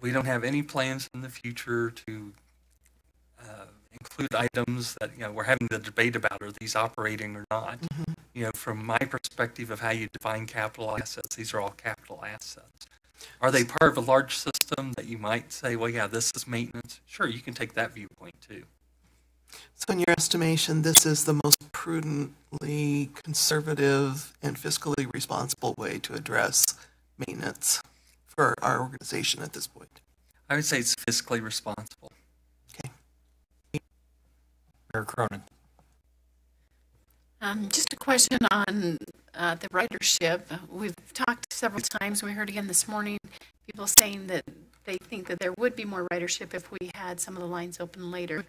we don't have any plans in the future to include items that we're having the debate about, are these operating or not. Mm-hmm. From my perspective of how you define capital assets, these are all capital assets. Are they part of a large system that you might say, well, yeah, this is maintenance? Sure, you can take that viewpoint too. So in your estimation, this is the most prudently conservative and fiscally responsible way to address maintenance for our organization at this point? I would say it's fiscally responsible. Okay. Mayor Cronin. Just a question on the ridership. We've talked several times, we heard again this morning, people saying that they think that there would be more ridership if we had some of the lines open later.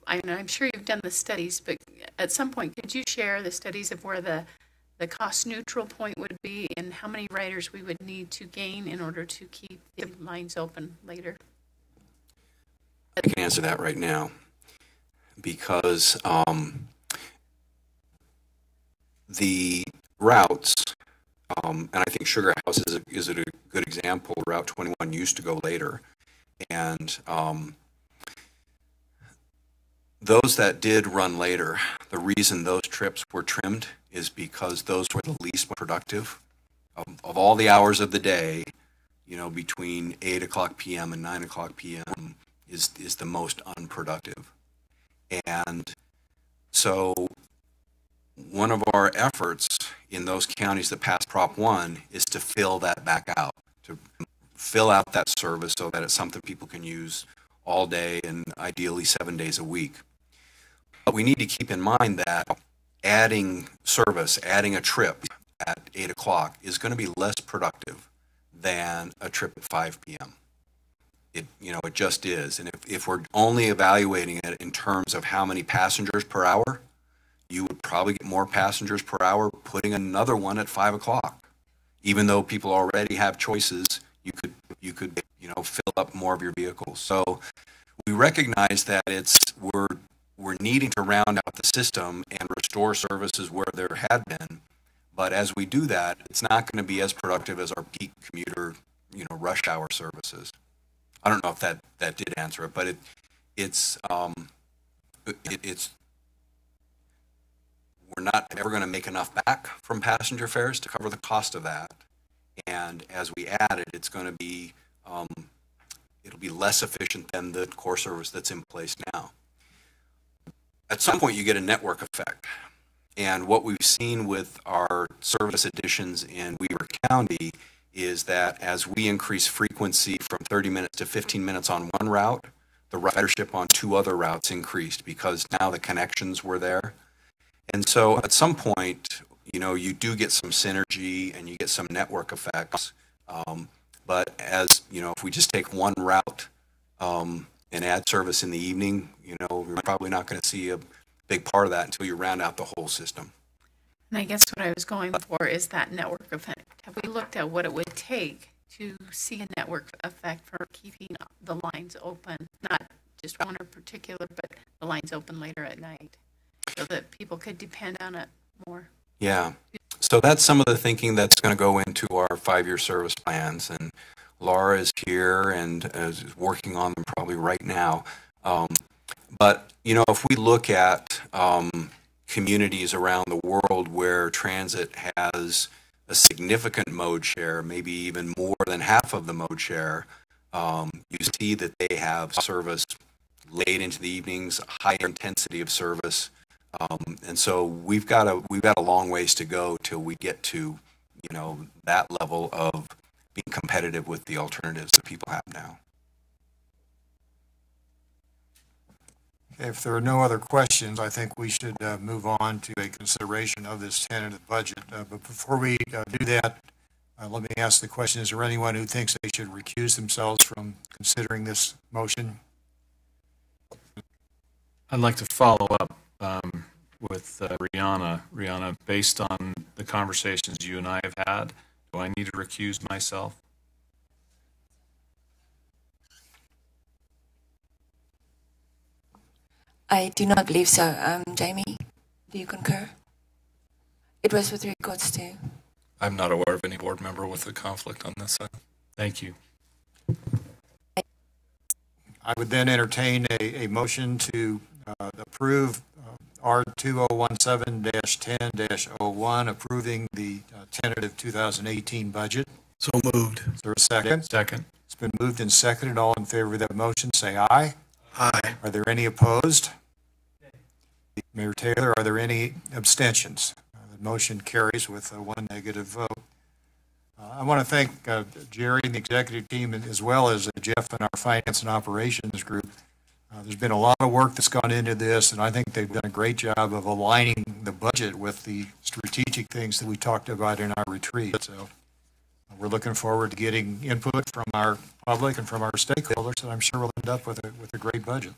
I'm sure you've done the studies, but at some point, could you share the studies of where the cost neutral point would be and how many riders we would need to gain in order to keep the lines open later? I can answer that right now because the routes, and I think Sugar House is a good example. Route 21 used to go later, and those that did run later, the reason those trips were trimmed is because those were the least productive. Of all the hours of the day, between 8 o'clock p.m. and 9 o'clock p.m. is the most unproductive. And so one of our efforts in those counties that passed Prop 1 is to fill that back out, to fill out that service so that it's something people can use all day and ideally 7 days a week. But we need to keep in mind that adding service, adding a trip at 8 o'clock is going to be less productive than a trip at 5 p.m. It just is. And if we're only evaluating it in terms of how many passengers per hour, you would probably get more passengers per hour putting another one at 5 o'clock. Even though people already have choices, you could fill up more of your vehicles. So we recognize that we're needing to round out the system and restore services where there had been. But as we do that, it's not going to be as productive as our peak commuter, rush hour services. I don't know if that did answer it, but it's we're not ever going to make enough back from passenger fares to cover the cost of that. And as we add it, it's going to be it'll be less efficient than the core service that's in place now. At some point, you get a network effect. And what we've seen with our service additions in Weaver County is that as we increase frequency from 30 minutes to 15 minutes on one route, the ridership on 2 other routes increased because now the connections were there. And so at some point, you do get some synergy and you get some network effects. But as, if we just take one route and add service in the evening, we're probably not going to see a big part of that until you round out the whole system. And I guess what I was going for is that network effect. Have we looked at what it would take to see a network effect for keeping the lines open, not just one in particular, but the lines open later at night, so that people could depend on it more? Yeah. So that's some of the thinking that's going to go into our 5-year service plans. And Laura is here and is working on them probably right now. But, if we look at communities around the world where transit has a significant mode share, maybe even more than half of the mode share, you see that they have service late into the evenings, higher intensity of service. And so we've got a long ways to go till we get to, that level of being competitive with the alternatives that people have now. If there are no other questions, I think we should move on to a consideration of this tentative budget. But before we do that, let me ask the question, is there anyone who thinks they should recuse themselves from considering this motion? I'd like to follow up with Rihanna. Rihanna, based on the conversations you and I have had, do I need to recuse myself? I do not believe so. Jamie, do you concur? It was with regards to... I'm not aware of any board member with a conflict on this side. Thank you. I would then entertain a motion to approve R2017-10-01, approving the tentative 2018 budget. So moved. Is there a second? Second. It's been moved and seconded. All in favor of that motion, say aye. Aye. Are there any opposed? Mayor Taylor, are there any abstentions? The motion carries with one negative vote. I want to thank Jerry and the executive team, as well as Jeff and our finance and operations group. There's been a lot of work that's gone into this, and I think they've done a great job of aligning the budget with the strategic things that we talked about in our retreat. So we're looking forward to getting input from our public and from our stakeholders, and I'm sure we'll end up with a great budget.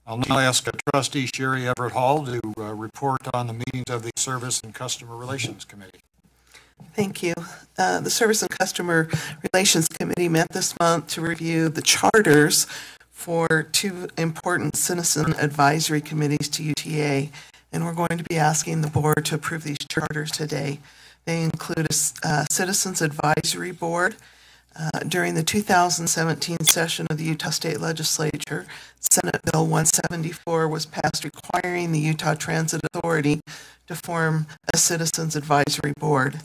I'll now ask Trustee Sherry Everett Hall to report on the meetings of the Service and Customer Relations Committee. Thank you. The Service and Customer Relations Committee met this month to review the charters for two important citizen advisory committees to UTA, and we're going to be asking the board to approve these charters today. They include a Citizens Advisory Board. During the 2017 session of the Utah State Legislature, Senate Bill 174 was passed requiring the Utah Transit Authority to form a Citizens Advisory Board.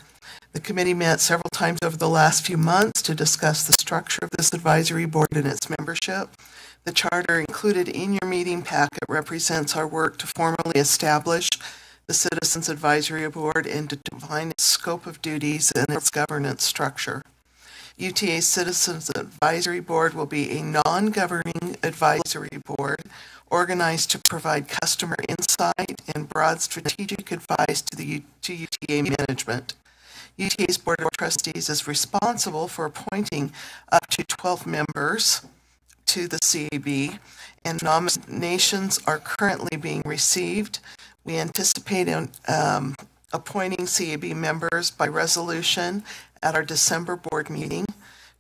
The committee met several times over the last few months to discuss the structure of this advisory board and its membership. The charter included in your meeting packet represents our work to formally establish the Citizens Advisory Board and to define its scope of duties and its governance structure. UTA's Citizens Advisory Board will be a non-governing advisory board organized to provide customer insight and broad strategic advice to UTA management. UTA's Board of Trustees is responsible for appointing up to 12 members to the CAB, and nominations are currently being received. We anticipate appointing CAB members by resolution at our December board meeting.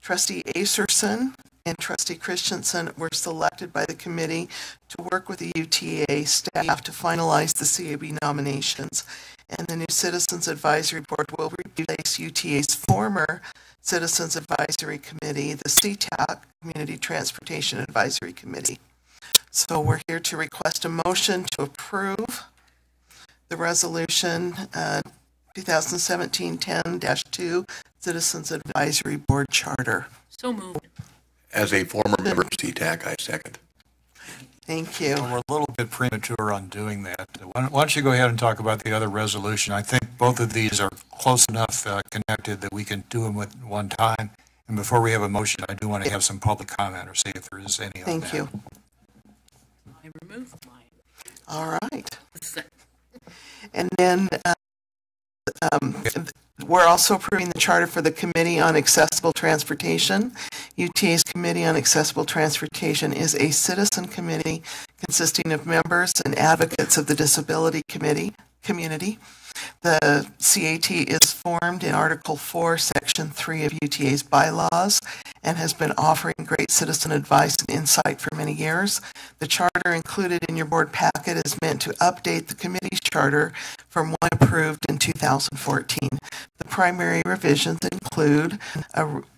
Trustee Acerson and Trustee Christensen were selected by the committee to work with the UTA staff to finalize the CAB nominations. And the new Citizens Advisory Board will replace UTA's former Citizens Advisory Committee, the CTAC, Community Transportation Advisory Committee. So we're here to request a motion to approve the resolution 2017-10-2 Citizens Advisory Board Charter. So moved. As a former member of CTAC, I second. Thank you. Well, we're a little bit premature on doing that. Why don't you go ahead and talk about the other resolution? I think both of these are close enough connected that we can do them at one time. And before we have a motion, I do want to have some public comment or see if there is any on that. Thank you. I removed mine. All right. And then we're also approving the charter for the Committee on Accessible Transportation. UTA's Committee on Accessible Transportation is a citizen committee consisting of members and advocates of the disability community. The CAT is formed in Article 4, Section 3 of UTA's bylaws and has been offering great citizen advice and insight for many years. The charter included in your board packet is meant to update the committee's charter from one approved in 2014. The primary revisions include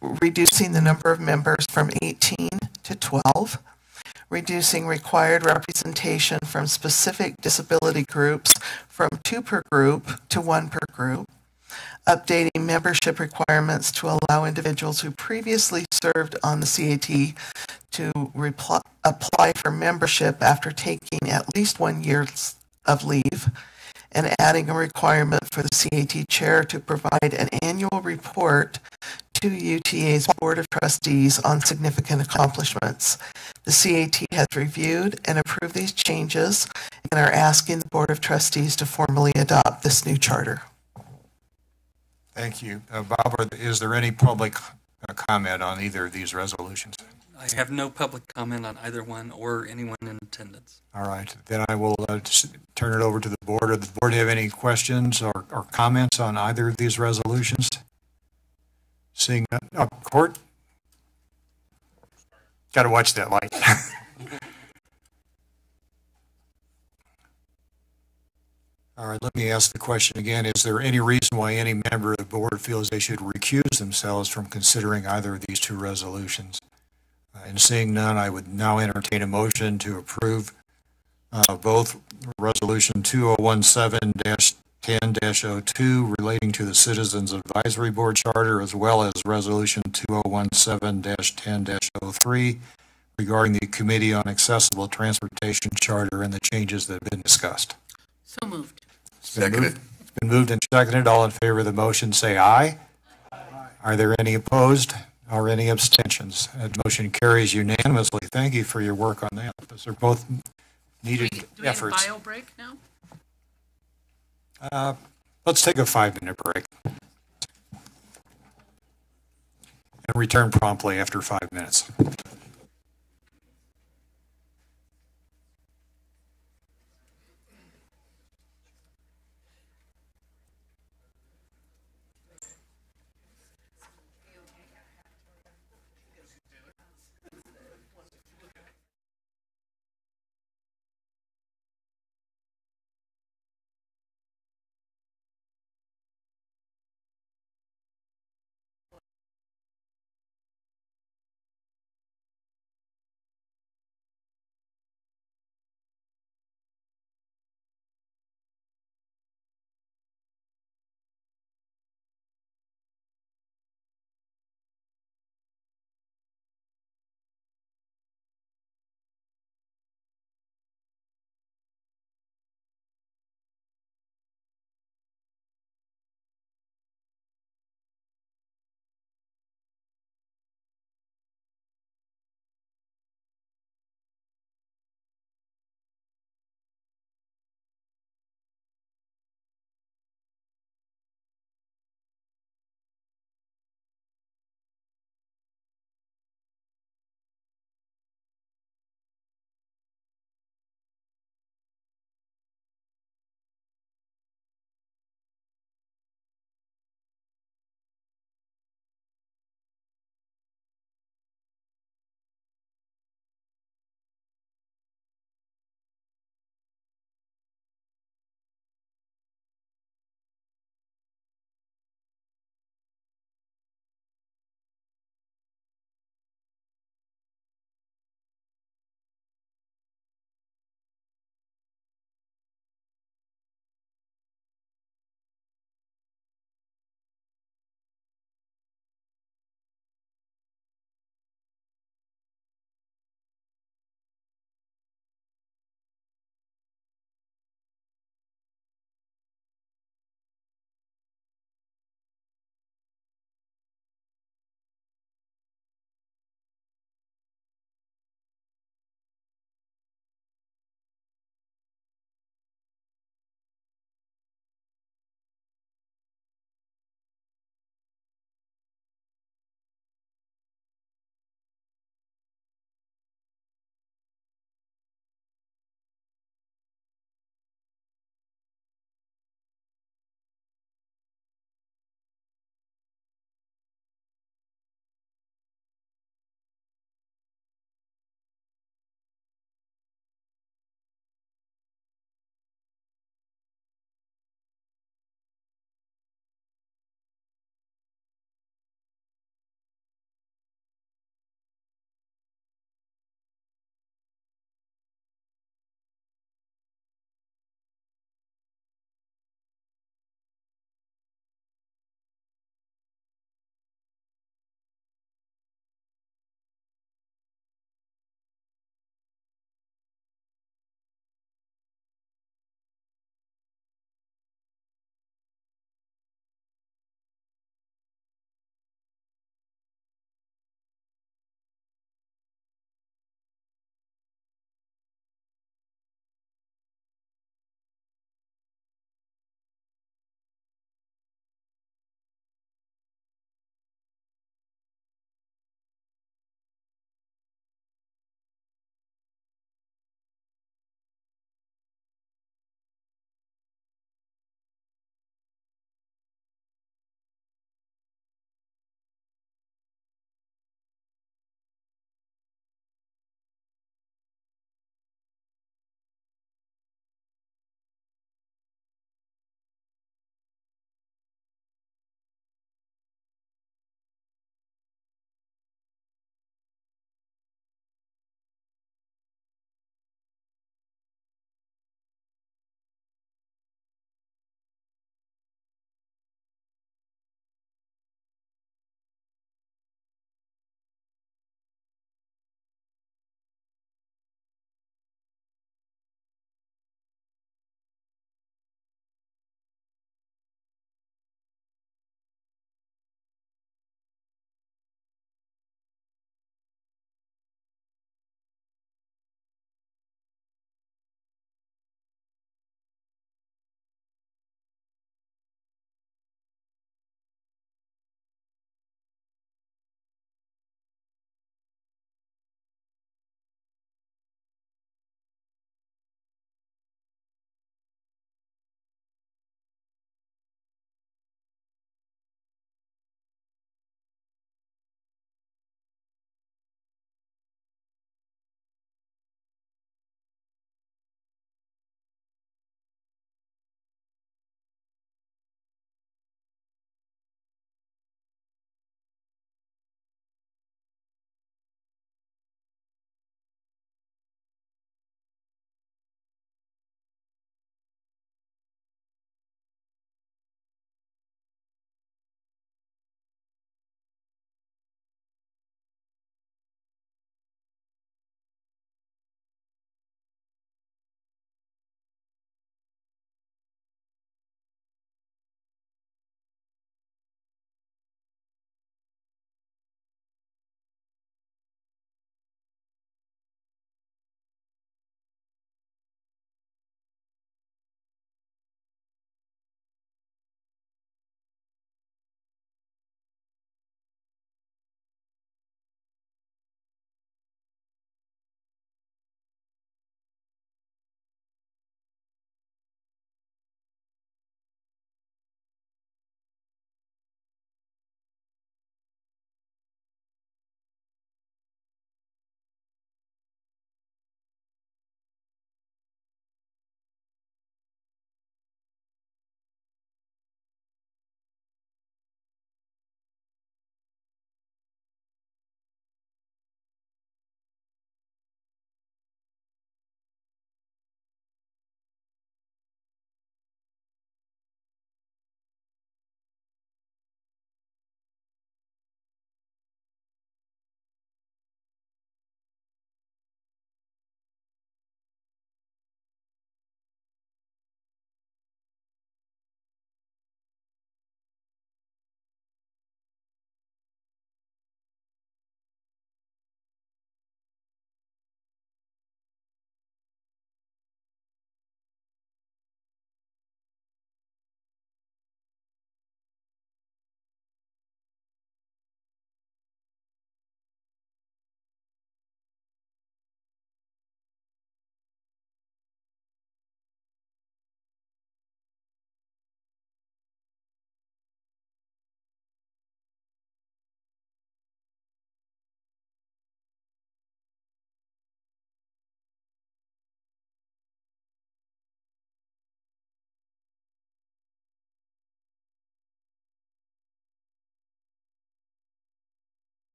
reducing the number of members from 18 to 12, reducing required representation from specific disability groups from 2 per group to 1 per group, updating membership requirements to allow individuals who previously served on the CAT to apply for membership after taking at least 1 year of leave, and adding a requirement for the CAT chair to provide an annual report to UTA's Board of Trustees on significant accomplishments. The CAT has reviewed and approved these changes and are asking the Board of Trustees to formally adopt this new charter. Thank you. Bob, is there any public comment on either of these resolutions? I have no public comment on either one or anyone in attendance. All right, then I will turn it over to the board. Does the board have any questions or comments on either of these resolutions? Seeing none. Court? Got to watch that light. All right, let me ask the question again. Is there any reason why any member of the board feels they should recuse themselves from considering either of these two resolutions? And seeing none, I would now entertain a motion to approve both Resolution 2017-10-02 relating to the Citizens Advisory Board Charter, as well as Resolution 2017-10-03 regarding the Committee on Accessible Transportation Charter and the changes that have been discussed. So moved. It's been moved and seconded. All in favor of the motion, say aye. Aye. Are there any opposed or any abstentions? That motion carries unanimously. Thank you for your work on that. Those are both needed efforts. Do we have a bio break now? Let's take a 5-minute break and return promptly after 5 minutes.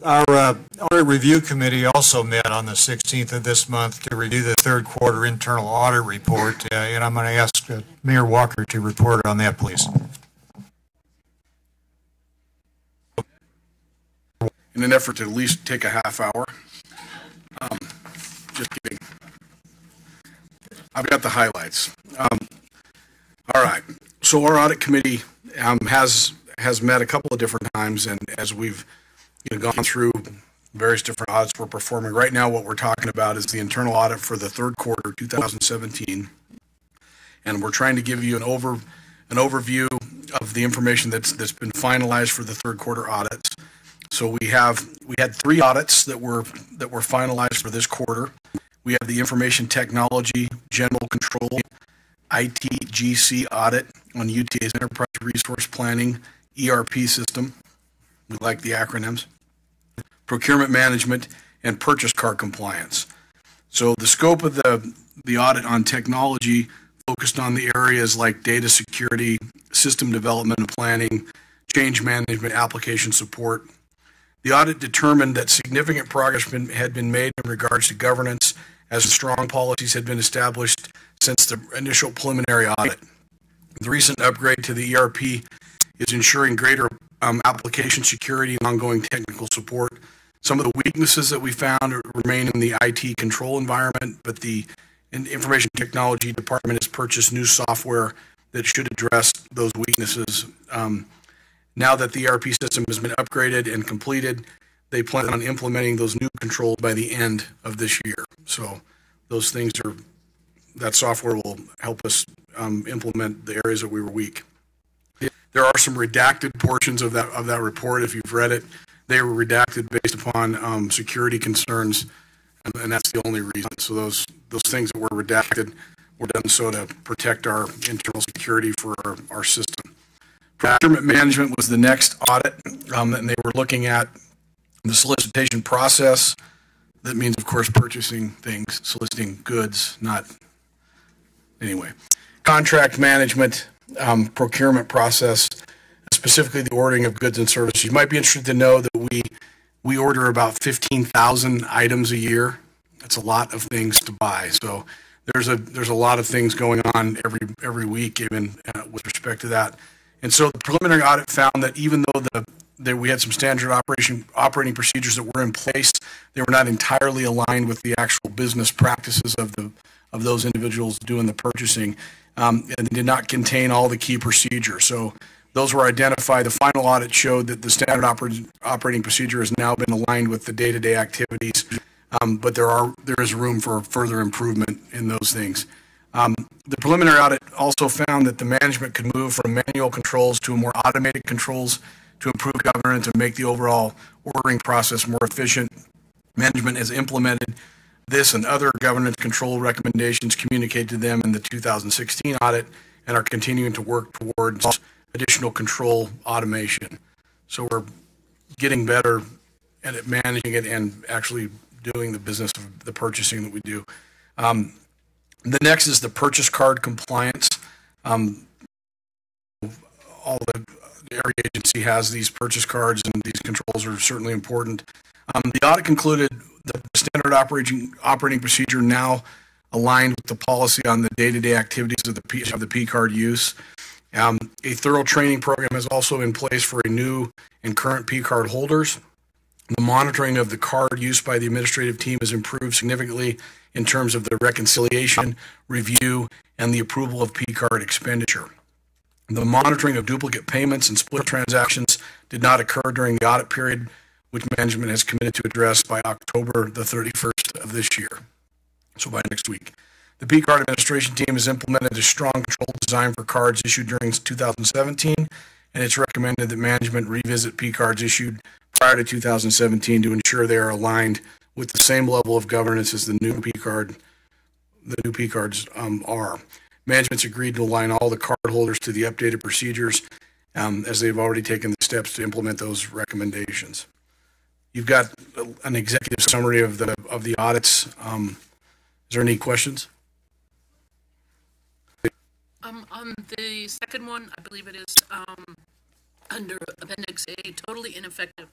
Our Audit Review Committee also met on the 16th of this month to review the third quarter internal audit report, and I'm going to ask Mayor Walker to report on that, please. In an effort to at least take a half hour. Just kidding. I've got the highlights. All right. So our audit committee has met a couple of different times, and as we've gone through various different audits we're performing, right now what we're talking about is the internal audit for the third quarter 2017, and we're trying to give you an overview of the information that's been finalized for the third quarter audits. So we had 3 audits that were finalized for this quarter. We have the information technology general control ITGC audit on UTA's enterprise resource planning ERP system. We like the acronyms. Procurement management and purchase card compliance. So the scope of the audit on technology focused on the areas like data security, system development and planning, change management, application support. The audit determined that significant progress had been made in regards to governance as strong policies had been established since the initial preliminary audit. The recent upgrade to the ERP is ensuring greater application security and ongoing technical support. Some of the weaknesses that we found remain in the IT control environment, but the information technology department has purchased new software that should address those weaknesses. Now that the ERP system has been upgraded and completed, they plan on implementing those new controls by the end of this year. So those things that software will help us implement the areas that we were weak. There are some redacted portions of that report. If you've read it, they were redacted based upon security concerns, and that's the only reason. So those things that were redacted were done so to protect our internal security for our system. Procurement management was the next audit, and they were looking at the solicitation process. That means, of course, purchasing things, soliciting goods, not anyway. Contract management, procurement process, specifically the ordering of goods and services. You might be interested to know that we order about 15,000 items a year. That's a lot of things to buy. So there's a lot of things going on every week, even with respect to that. And so the preliminary audit found that even though we had some standard operating procedures that were in place, they were not entirely aligned with the actual business practices of those individuals doing the purchasing, and they did not contain all the key procedures. So those were identified. The final audit showed that the standard operating procedure has now been aligned with the day-to-day activities, but there is room for further improvement in those things. The preliminary audit also found that the management could move from manual controls to more automated controls to improve governance and make the overall ordering process more efficient. Management has implemented this and other governance control recommendations communicated to them in the 2016 audit and are continuing to work towards additional control automation. So we're getting better at managing it and actually doing the business of the purchasing that we do. The next is the purchase card compliance. Every agency has these purchase cards, and these controls are certainly important. The audit concluded that the standard operating procedure now aligned with the policy on the day-to-day activities of the P card use. A thorough training program is also in place for new and current P card holders. The monitoring of the card used by the administrative team has improved significantly in terms of the reconciliation, review, and the approval of P card expenditure. The monitoring of duplicate payments and split transactions did not occur during the audit period, which management has committed to address by October the 31st of this year, so by next week. The P card administration team has implemented a strong control design for cards issued during 2017, and it's recommended that management revisit P cards issued prior to 2017 to ensure they are aligned with the same level of governance as the new P cards are. Management's agreed to align all the card holders to the updated procedures, as they've already taken the steps to implement those recommendations. You've got an executive summary of the audits. Is there any questions? On the second one, I believe it is under Appendix A, totally ineffective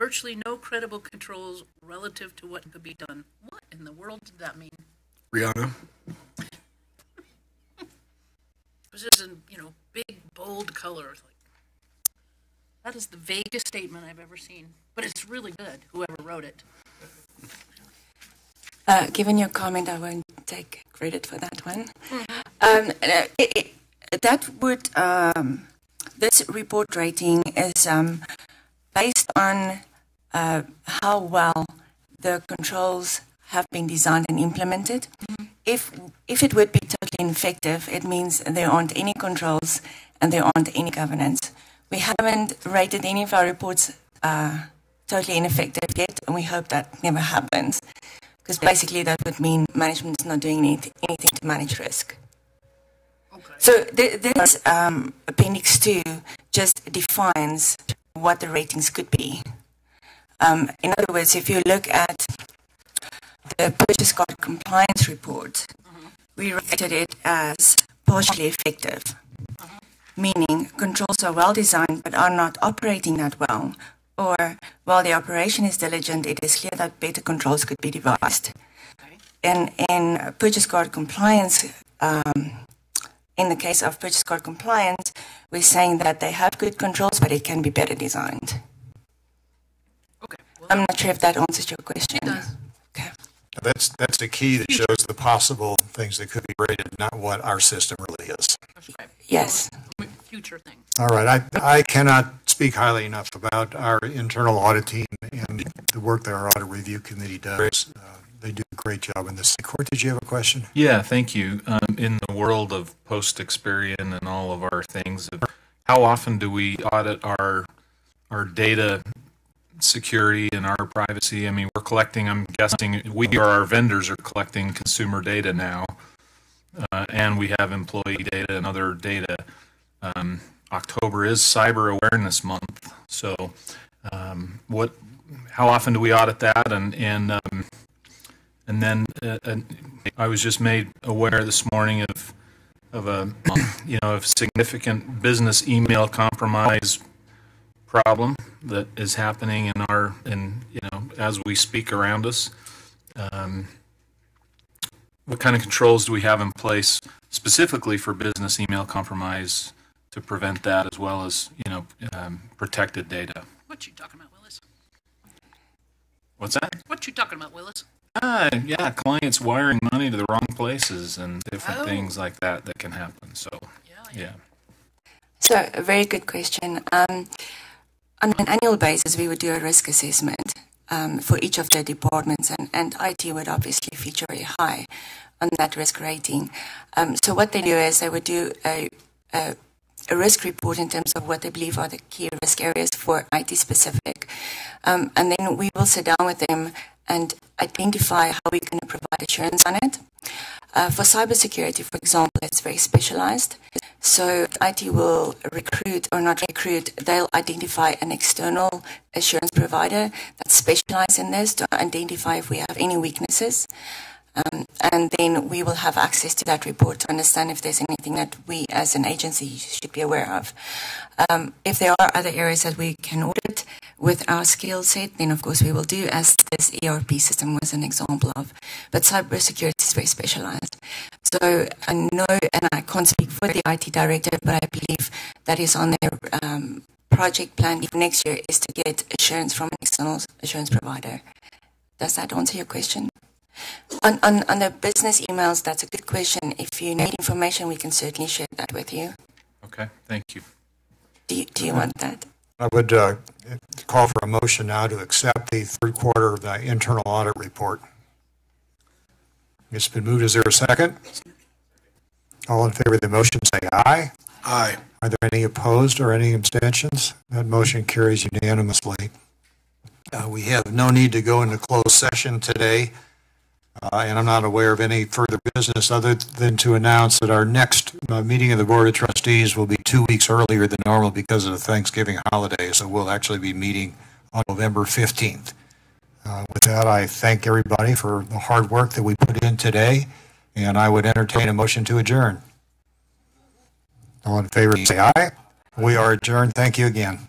virtually no credible controls relative to what could be done. What in the world did that mean? Rihanna? It was just in, big, bold colors. That is the vaguest statement I've ever seen, but it's really good, whoever wrote it. Given your comment, I won't take credit for that one. This report rating is based on how well the controls have been designed and implemented. If it would be totally ineffective, it means there aren't any controls and there aren't any governance. We haven't rated any of our reports totally ineffective yet, and we hope that never happens, because basically that would mean management is not doing anything to manage risk. Okay. So this Appendix 2 just defines what the ratings could be. In other words, if you look at the Purchase Card Compliance Report, we rated it as partially effective, meaning controls are well designed but are not operating that well, or while the operation is diligent, it is clear that better controls could be devised. In Purchase Card Compliance, in the case of Purchase Card Compliance, we're saying that they have good controls, but it can be better designed. Okay. Well, I'm not sure if that answers your question. It does. Okay. That's the key that shows the possible things that could be rated, not what our system really is. Yes. Future thing. All right. I cannot speak highly enough about our internal audit team and the work that our audit review committee does. They do a great job in this. Court, did you have a question? Yeah, thank you. In the world of post-Experian and all of our things, how often do we audit our data security and our privacy? I mean, we're collecting, I'm guessing, our vendors are collecting consumer data now, and we have employee data and other data. October is Cyber Awareness Month, so how often do we audit that? And then I was just made aware this morning of a significant business email compromise problem that is happening as we speak around us. What kind of controls do we have in place specifically for business email compromise to prevent that, as well as protected data? What you talking about, Willis? What's that? What you talking about, Willis? Yeah, clients wiring money to the wrong places and different things like that can happen. So, yeah. So, a very good question. On an annual basis, we would do a risk assessment for each of the departments, and IT would obviously feature very high on that risk rating. So what they do is they would do a risk report in terms of what they believe are the key risk areas for IT specific. And then we will sit down with them and identify how we can provide assurance on it. For cybersecurity, for example, it's very specialized. So IT will recruit or not recruit, they'll identify an external assurance provider that's specialized in this to identify if we have any weaknesses. And then we will have access to that report to understand if there's anything that we as an agency should be aware of. If there are other areas that we can audit with our skill set, then of course we will do, as this ERP system was an example of. But cybersecurity is very specialized. So I know, and I can't speak for the IT director, but I believe that is on their project plan for next year, is to get assurance from an external assurance provider. Does that answer your question? On the business emails, that's a good question. If you need information, we can certainly share that with you. Okay, thank you. Do you want that? I would call for a motion now to accept the third quarter of the internal audit report. It's been moved. Is there a second? All in favor of the motion, say aye. Aye. Are there any opposed or any abstentions? That motion carries unanimously. We have no need to go into closed session today. And I'm not aware of any further business other than to announce that our next meeting of the Board of Trustees will be 2 weeks earlier than normal because of the Thanksgiving holiday. So we'll actually be meeting on November 15th. With that, I thank everybody for the hard work that we put in today, and I would entertain a motion to adjourn. All in favor, say aye. We are adjourned. Thank you again.